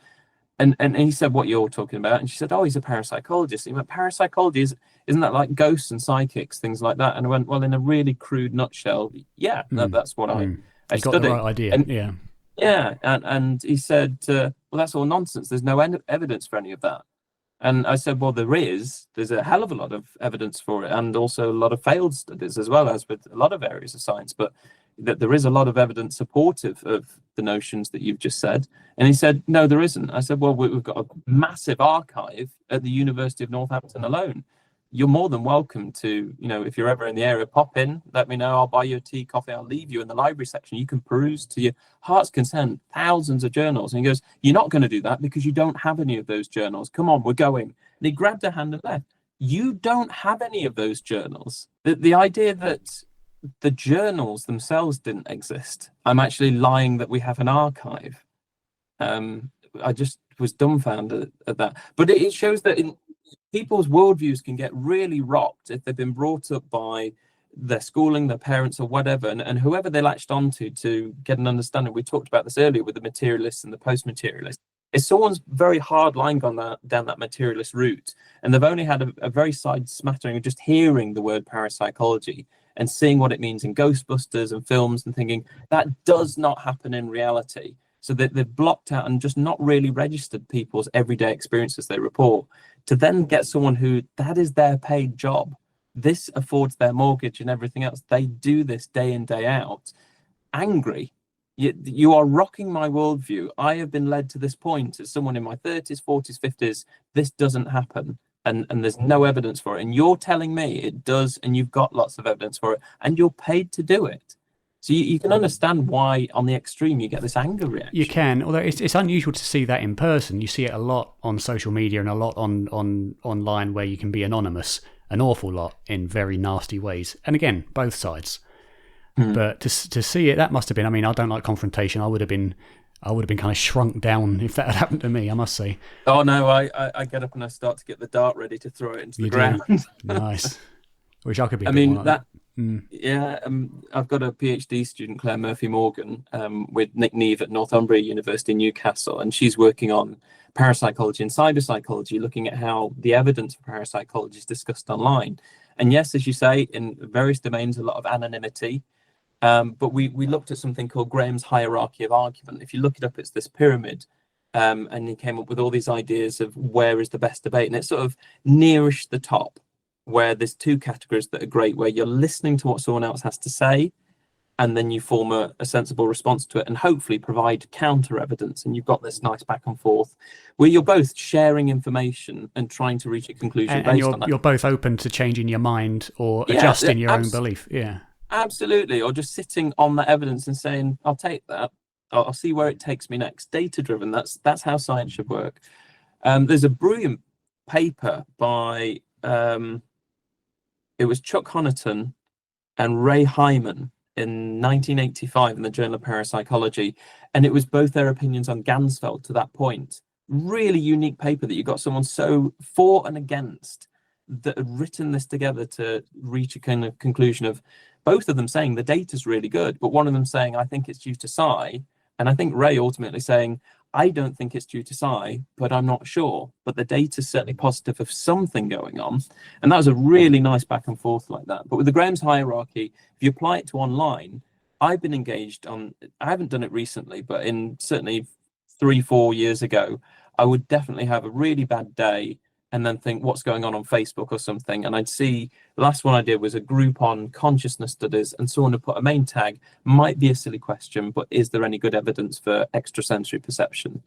And he said, "What you're talking about?" And she said, "Oh, he's a parapsychologist." And he went, "Parapsychology, isn't that like ghosts and psychics, things like that?" And I went, "Well, in a really crude nutshell, yeah, that's what I You got study." the right idea, And, yeah. yeah, and he said, "Well, that's all nonsense. There's no evidence for any of that." And I said, "Well, there's a hell of a lot of evidence for it, and also a lot of failed studies, as well as with a lot of areas of science, but that there is a lot of evidence supportive of the notions that you've just said." And he said, "No, there isn't." I said, "Well, we've got a massive archive at the University of Northampton alone. You're more than welcome to, you know, if you're ever in the area, pop in, let me know. I'll buy you a tea, coffee. I'll leave you in the library section. You can peruse to your heart's content thousands of journals." And he goes, "You're not going to do that because you don't have any of those journals. Come on, we're going." And he grabbed her hand and left. You don't have any of those journals. The idea that the journals themselves didn't exist, I'm actually lying that we have an archive. I just was dumbfounded at that. But it shows that in people's worldviews can get really rocked if they've been brought up by their schooling, their parents, or whatever, and whoever they latched onto to get an understanding. We talked about this earlier with the materialists and the post-materialists. If someone's very hard line gone down that materialist route, and they've only had a very side smattering of just hearing the word parapsychology and seeing what it means in Ghostbusters and films and thinking that does not happen in reality. So that they've blocked out and just not really registered people's everyday experiences they report, to then get someone who that is their paid job. This affords their mortgage and everything else. They do this day in, day out. Angry. You are rocking my worldview. I have been led to this point as someone in my 30s, 40s, 50s. This doesn't happen. And there's no evidence for it. And you're telling me it does, and you've got lots of evidence for it, and you're paid to do it. So you can understand why, on the extreme, you get this anger reaction. You can, although it's unusual to see that in person. You see it a lot on social media and a lot on online where you can be anonymous, an awful lot in very nasty ways. And again, both sides. But to see it, that must have been. I mean, I don't like confrontation. I would have been kind of shrunk down if that had happened to me, I must say. Oh no, I get up and I start to get the dart ready to throw it into the ground. Nice. Wish I could be. I mean that. Yeah, I've got a PhD student, Claire Murphy Morgan, with Nick Neve at Northumbria University in Newcastle, and she's working on parapsychology and cyberpsychology, looking at how the evidence for parapsychology is discussed online. And yes, as you say, in various domains, a lot of anonymity. But we looked at something called Graham's hierarchy of argument. If you look it up, it's this pyramid. And he came up with all these ideas of where is the best debate. And it's sort of nearish the top, where there's two categories that are great, where you're listening to what someone else has to say, and then you form a sensible response to it and hopefully provide counter evidence. And you've got this nice back and forth where you're both sharing information and trying to reach a conclusion based on that. You're both open to changing your mind or adjusting your own belief. Yeah. Absolutely. Or just sitting on that evidence and saying, I'll take that. I'll see where it takes me next. Data driven. That's how science should work. There's a brilliant paper by it was Chuck Honiton and Ray Hyman in 1985 in the Journal of Parapsychology, and it was both their opinions on Ganzfeld to that point. Really unique paper that you got someone so for and against, that had written this together to reach a kind of conclusion of both of them saying the data's really good, but one of them saying, I think it's due to psi. And I think Ray ultimately saying, I don't think it's due to psi, but I'm not sure. But the data's certainly positive of something going on. And that was a really nice back and forth like that. But with the Graham's hierarchy, if you apply it to online, I've been engaged on, I haven't done it recently, but in certainly 3-4 years ago, I would definitely have a really bad day and then think what's going on Facebook or something. And I'd see, the last one I did was a group on consciousness studies, and someone had put a main tag, might be a silly question, but is there any good evidence for extrasensory perception?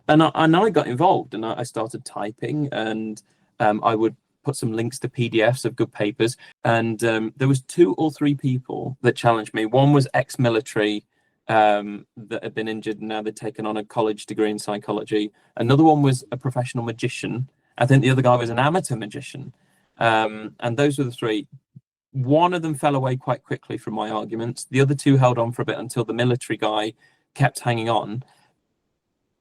And I got involved, and I started typing, and I would put some links to PDFs of good papers. And there was 2 or 3 people that challenged me. One was ex-military that had been injured, and now they'd taken on a college degree in psychology. Another one was a professional magician. I think the other guy was an amateur magician. And those were the 3. One of them fell away quite quickly from my arguments. The other 2 held on for a bit until the military guy kept hanging on.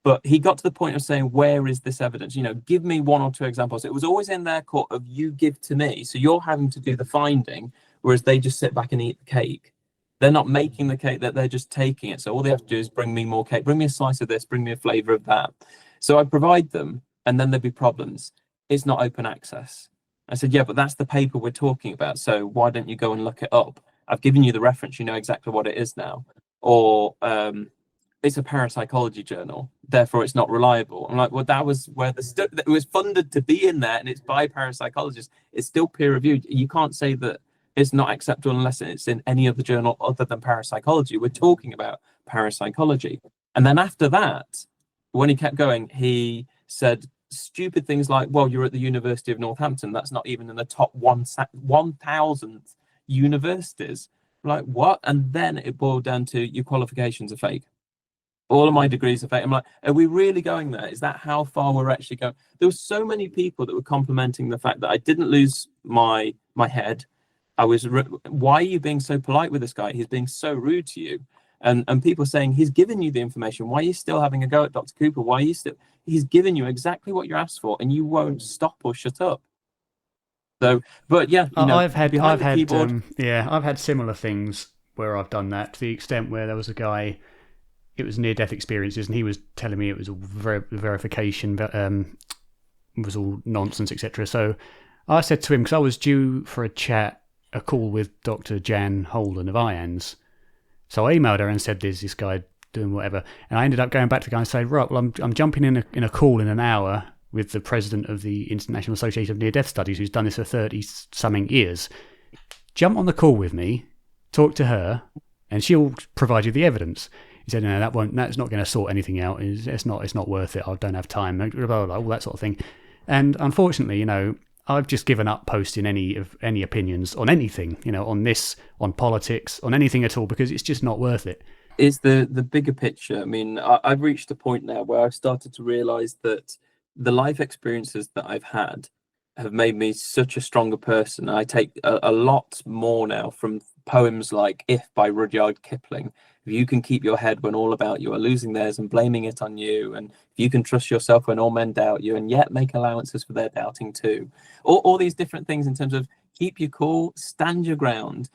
But he got to the point of saying, where is this evidence? Give me 1 or 2 examples. It was always in their court of you give to me. So you're having to do the finding, whereas they just sit back and eat the cake. They're not making the cake, that they're just taking it. So all they have to do is bring me more cake, bring me a slice of this, bring me a flavor of that. So I provide them, and then there'd be problems. It's not open access. I said, yeah, but that's the paper we're talking about. So why don't you go and look it up? I've given you the reference. You know exactly what it is now. Or it's a parapsychology journal, therefore it's not reliable. I'm like, well, that was where it was funded to be in there, and it's by parapsychologists. It's still peer reviewed. You can't say that it's not acceptable unless it's in any other journal other than parapsychology. We're talking about parapsychology. And then after that, when he kept going, he said stupid things like, well, you're at the University of Northampton. That's not even in the top 1,000 universities. Like, what? And then it boiled down to your qualifications are fake. All of my degrees are fake. I'm like, are we really going there? Is that how far we're actually going? There were so many people that were complimenting the fact that I didn't lose my head. Why are you being so polite with this guy? He's being so rude to you. And people saying, he's given you the information. Why are you still having a go at Dr. Cooper? Why are you still? He's given you exactly what you asked for, and you won't stop or shut up. So, but yeah, I've had similar things where I've done that, to the extent where there was a guy, it was near-death experiences, and he was telling me it was all verification, was all nonsense, etc. So I said to him, because I was due for a call with Dr. Jan Holden of IANS. So I emailed her and said, there's this guy doing whatever. And I ended up going back to the guy and saying, right, well, I'm jumping in a call in an hour with the president of the International Association of Near-Death Studies, who's done this for 30-something years. Jump on the call with me, talk to her, and she'll provide you the evidence. He said, no, that's not going to sort anything out. It's not worth it. I don't have time, blah, blah, blah, all that sort of thing. And unfortunately, I've just given up posting any opinions on anything, on this, on politics, on anything at all, because it's just not worth it. It's the bigger picture. I mean, I've reached a point now where I've started to realize that the life experiences that I've had have made me such a stronger person. I take a lot more now from poems like If by Rudyard Kipling. If you can keep your head when all about you are losing theirs and blaming it on you, and if you can trust yourself when all men doubt you and yet make allowances for their doubting too. All these different things in terms of keep your cool, stand your ground,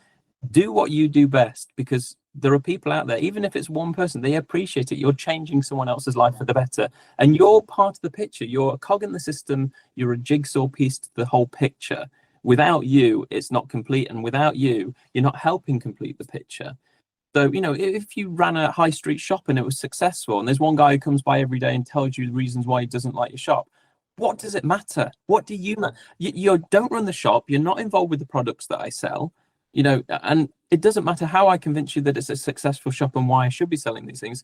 do what you do best, because there are people out there, even if it's one person, they appreciate it. You're changing someone else's life for the better, and you're part of the picture. You're a cog in the system. You're a jigsaw piece to the whole picture. Without you, it's not complete, and without you, you're not helping complete the picture. So, if you ran a high street shop and it was successful, and there's one guy who comes by every day and tells you the reasons why he doesn't like your shop, what does it matter? What do you matter? You don't run the shop. You're not involved with the products that I sell, and it doesn't matter how I convince you that it's a successful shop and why I should be selling these things.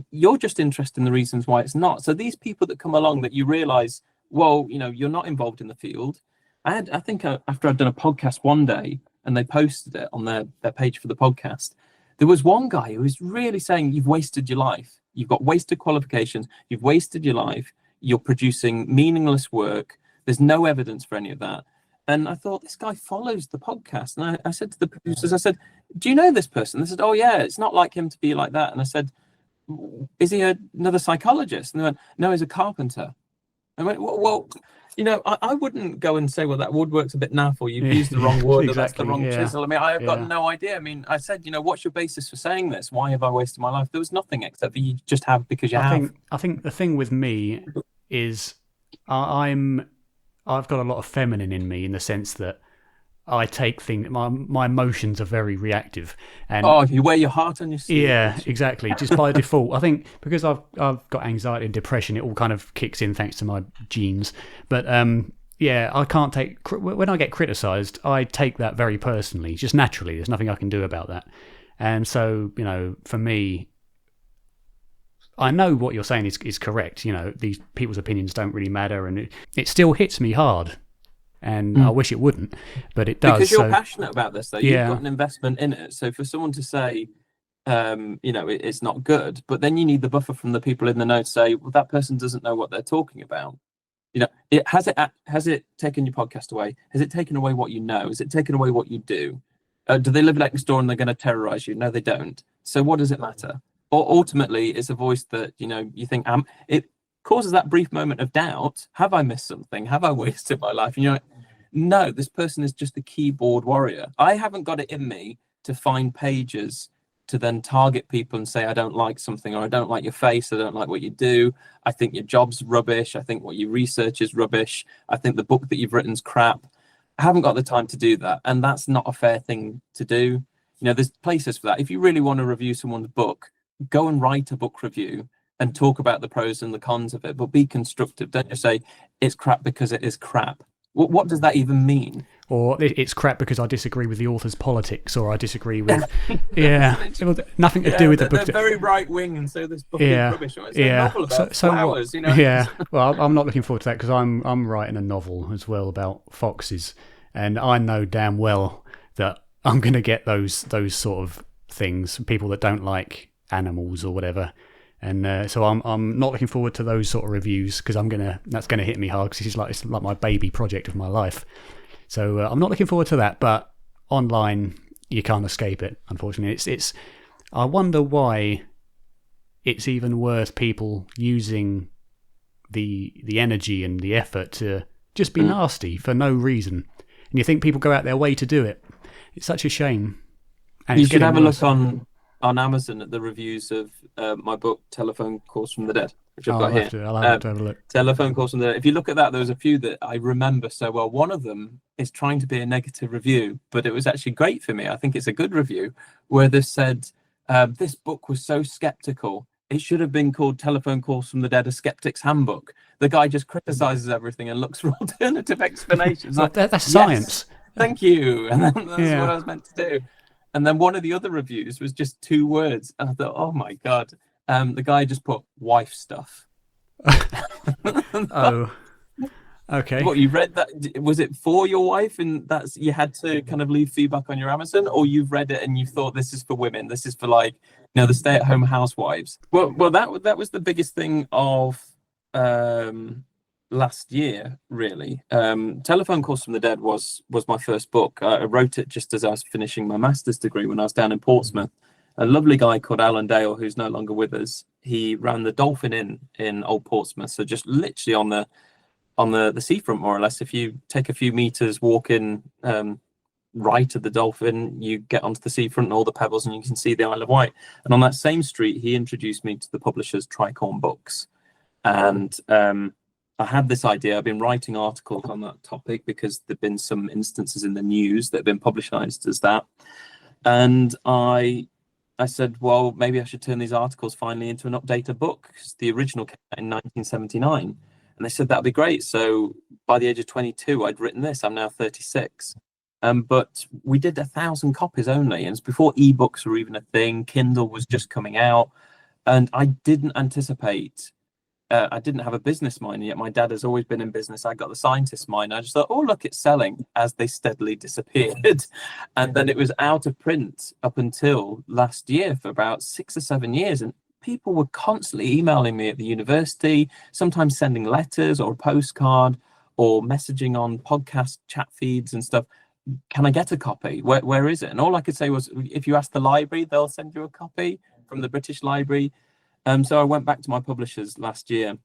You're just interested in the reasons why it's not. So these people that come along that you realize, well, you're not involved in the field. I think after I'd done a podcast one day and they posted it on their page for the podcast, there was one guy who was really saying, you've wasted your life. You've got wasted qualifications. You've wasted your life. You're producing meaningless work. There's no evidence for any of that. And I thought, this guy follows the podcast. And I said to the producers, I said, do you know this person? They said, oh, yeah, it's not like him to be like that. And I said, is he another psychologist? And they went, no, he's a carpenter. I went, well, I wouldn't go and say, well, that woodwork's a bit naff, or you've used the wrong wood, or that's the wrong chisel. I mean, I have got no idea. I mean, I said, what's your basis for saying this? Why have I wasted my life? There was nothing, except for you just have because you have. I think the thing with me is I've got a lot of feminine in me, in the sense that I take things. My emotions are very reactive, and you wear your heart on your sleeve. Yeah, exactly. Just by default, I think because I've got anxiety and depression, it all kind of kicks in thanks to my genes. But I can't take when I get criticised. I take that very personally, just naturally. There's nothing I can do about that. And so, for me, I know what you're saying is correct. These people's opinions don't really matter, and it still hits me hard. And I wish it wouldn't, but it does. Because you're passionate about this, though. You've got an investment in it. So for someone to say, it's not good, but then you need the buffer from the people in the know to say, well, that person doesn't know what they're talking about. Has it taken your podcast away? Has it taken away what you know? Has it taken away what you do? Do they live next door and they're going to terrorize you? No, they don't. So what does it matter? Or ultimately, it's a voice that, you think, it causes that brief moment of doubt. Have I missed something? Have I wasted my life? And you're like, no, this person is just a keyboard warrior. I haven't got it in me to find pages to then target people and say, I don't like something, or I don't like your face, I don't like what you do, I think your job's rubbish, I think what you research is rubbish, I think the book that you've written's crap. I haven't got the time to do that, and that's not a fair thing to do. There's places for that. If you really want to review someone's book, go and write a book review and talk about the pros and the cons of it, but be constructive. Don't just say it's crap because it is crap. What does that even mean? Or it's crap because I disagree with the author's politics, or I disagree with nothing to do with the book. They're very right wing, and so this book is rubbish. It's a novel about flowers, Yeah, well, I'm not looking forward to that, because I'm writing a novel as well about foxes, and I know damn well that I'm going to get those sort of things, people that don't like animals or whatever. And so I'm not looking forward to those sort of reviews, because that's gonna hit me hard, because it's like my baby project of my life. So I'm not looking forward to that. But online, you can't escape it, unfortunately. It's I wonder why it's even worth people using the energy and the effort to just be nasty for no reason. And you think people go out their way to do it. It's such a shame. And you should have a look on Amazon at the reviews of my book, Telephone Calls from the Dead, which I've got here. I'll have to have a look. Telephone Calls from the Dead. If you look at that, there was a few that I remember so well. One of them is trying to be a negative review, but it was actually great for me. I think it's a good review, where they said, this book was so skeptical, it should have been called Telephone Calls from the Dead, A Skeptic's Handbook. The guy just criticizes everything and looks for alternative explanations. That's science. Thank you. And then that's what I was meant to do. And then one of the other reviews was just 2 words. And I thought, oh my God. The guy just put wife stuff. Oh, okay. What, you read that? Was it for your wife, and that's you had to kind of leave feedback on your Amazon, or you've read it and you thought this is for women, this is for the stay-at-home housewives? Well, that was the biggest thing of last year, really. Telephone Calls from the Dead was my first book. I wrote it just as I was finishing my master's degree when I was down in Portsmouth. A lovely guy called Alan Dale, who's no longer with us, he ran the Dolphin Inn in Old Portsmouth, so just literally on the seafront, more or less. If you take a few meters, walk in right of the Dolphin, you get onto the seafront and all the pebbles, and you can see the Isle of Wight. And on that same street, he introduced me to the publishers Tricorn Books. And I had this idea. I've been writing articles on that topic because there've been some instances in the news that have been publicized as that. And I said, well, maybe I should turn these articles finally into an updated book, because the original came out in 1979. And they said that'd be great. So by the age of 22, I'd written this. I'm now 36. But we did 1,000 copies only. And it's before ebooks were even a thing. Kindle was just coming out. And I didn't anticipate, I didn't have a business mind, yet my dad has always been in business. I got the scientist mind. I just thought, oh, look, it's selling, as they steadily disappeared. And then it was out of print up until last year for about 6 or 7 years. And people were constantly emailing me at the university, sometimes sending letters or a postcard or messaging on podcast chat feeds and stuff. Can I get a copy? Where is it? And all I could say was, if you ask the library, they'll send you a copy from the British Library. So I went back to my publishers last year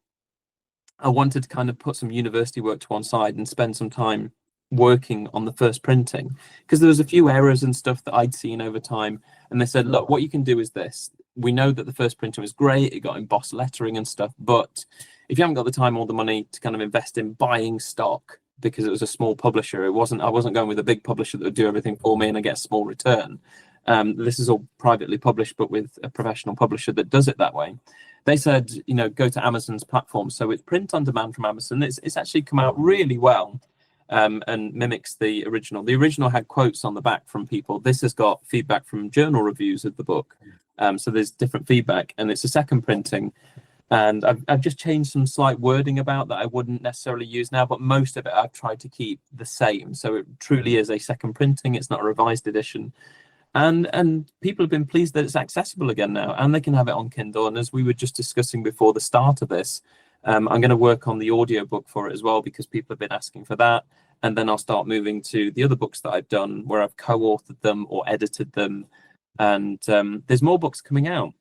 I wanted to kind of put some university work to one side and spend some time working on the first printing, because there was a few errors and stuff that I'd seen over time. And they said, look, what you can do is this. We know that the first printing was great. It got embossed lettering and stuff. But if you haven't got the time or the money to kind of invest in buying stock, because it was a small publisher, I wasn't going with a big publisher that would do everything for me and I get a small return. This is all privately published, but with a professional publisher that does it that way. They said, go to Amazon's platform. So it's print on demand from Amazon. It's actually come out really well, and mimics the original. The original had quotes on the back from people. This has got feedback from journal reviews of the book. So there's different feedback, and it's a second printing. And I've just changed some slight wording about that I wouldn't necessarily use now, but most of it I've tried to keep the same. So it truly is a second printing. It's not a revised edition. And people have been pleased that it's accessible again now, and they can have it on Kindle. And as we were just discussing before the start of this, I'm going to work on the audiobook for it as well, because people have been asking for that. And then I'll start moving to the other books that I've done where I've co-authored them or edited them. And there's more books coming out.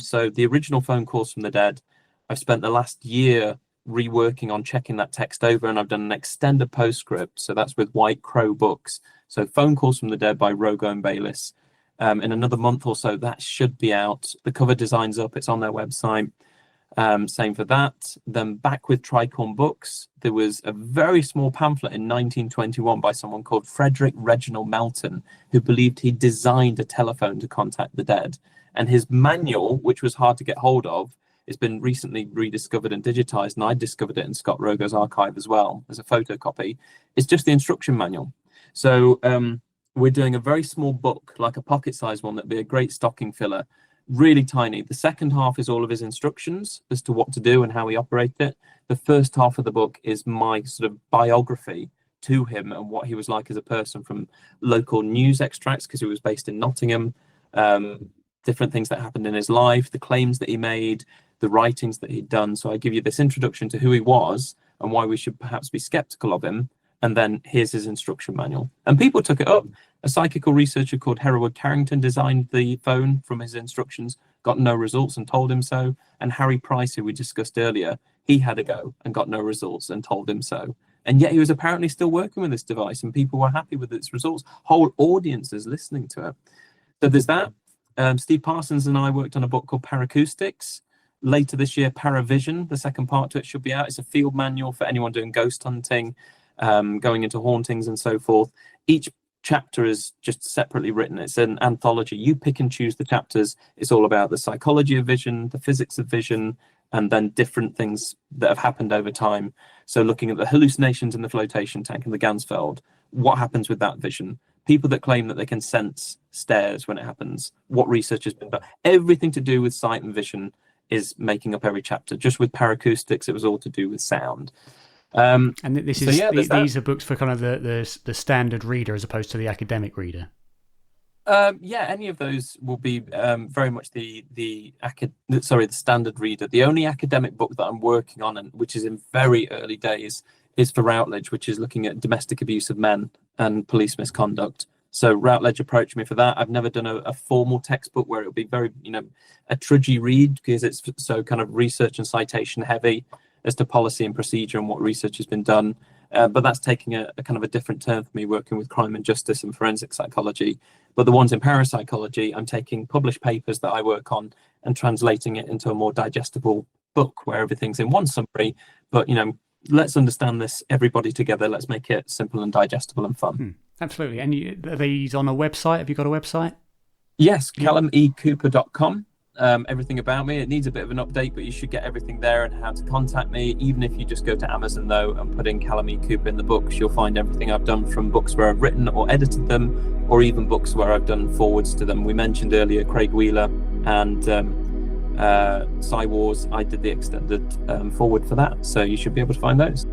So the original Phone Calls from the Dead, I've spent the last year reworking on checking that text over, and I've done an extended postscript. So that's with White Crow Books. So Phone Calls from the Dead by Rogo and Bayliss. In another month or so, that should be out. The cover design's up. It's on their website. Same for that. Then back with Tricorn Books, there was a very small pamphlet in 1921 by someone called Frederick Reginald Melton, who believed he designed a telephone to contact the dead. And his manual, which was hard to get hold of, has been recently rediscovered and digitized, and I discovered it in Scott Rogo's archive as well as a photocopy. It's just the instruction manual. So we're doing a very small book, like a pocket-sized one, that'd be a great stocking filler, really tiny. The second half is all of his instructions as to what to do and how he operated it. The first half of the book is my sort of biography to him and what he was like as a person, from local news extracts, because he was based in Nottingham, different things that happened in his life, the claims that he made, the writings that he'd done. So I give you this introduction to who he was and why we should perhaps be skeptical of him. And then here's his instruction manual. And people took it up. A psychical researcher called Hereward Carrington designed the phone from his instructions, got no results and told him so. And Harry Price, who we discussed earlier, he had a go and got no results and told him so. And yet he was apparently still working with this device, and people were happy with its results. Whole audiences listening to it. So there's that. Steve Parsons and I worked on a book called Paracoustics. Later this year, Paravision, the second part to it, should be out. It's a field manual for anyone doing ghost hunting, going into hauntings and so forth. Each chapter is just separately written. It's an anthology. You pick and choose the chapters. It's all about the psychology of vision, the physics of vision, and then different things that have happened over time. So looking at the hallucinations in the flotation tank and the Gansfeld, what happens with that vision? People that claim that they can sense stares when it happens, what research has been done. Everything to do with sight and vision is making up every chapter. Just with Paracoustics, it was all to do with sound. And this is these are books for kind of the standard reader as opposed to the academic reader. Yeah, any of those will be very much the standard reader. The only academic book that I'm working on, and which is in very early days, is for Routledge, which is looking at domestic abuse of men and police misconduct. So Routledge approached me for that. I've never done a formal textbook where it'll be very, a trudgy read, because it's so kind of research and citation heavy as to policy and procedure and what research has been done. But that's taking a kind of a different turn for me, working with crime and justice and forensic psychology. But the ones in parapsychology, I'm taking published papers that I work on and translating it into a more digestible book where everything's in one summary. But, let's understand this, everybody together. Let's make it simple and digestible and fun. Absolutely. And are these on a website? Have you got a website? Yes, CallumECooper.com. Everything about me. It needs a bit of an update, but you should get everything there and how to contact me. Even if you just go to Amazon, though, and put in Callum E. Cooper in the books, you'll find everything I've done, from books where I've written or edited them, or even books where I've done forwards to them. We mentioned earlier Craig Wheeler and Psy Wars. I did the extended forward for that, so you should be able to find those.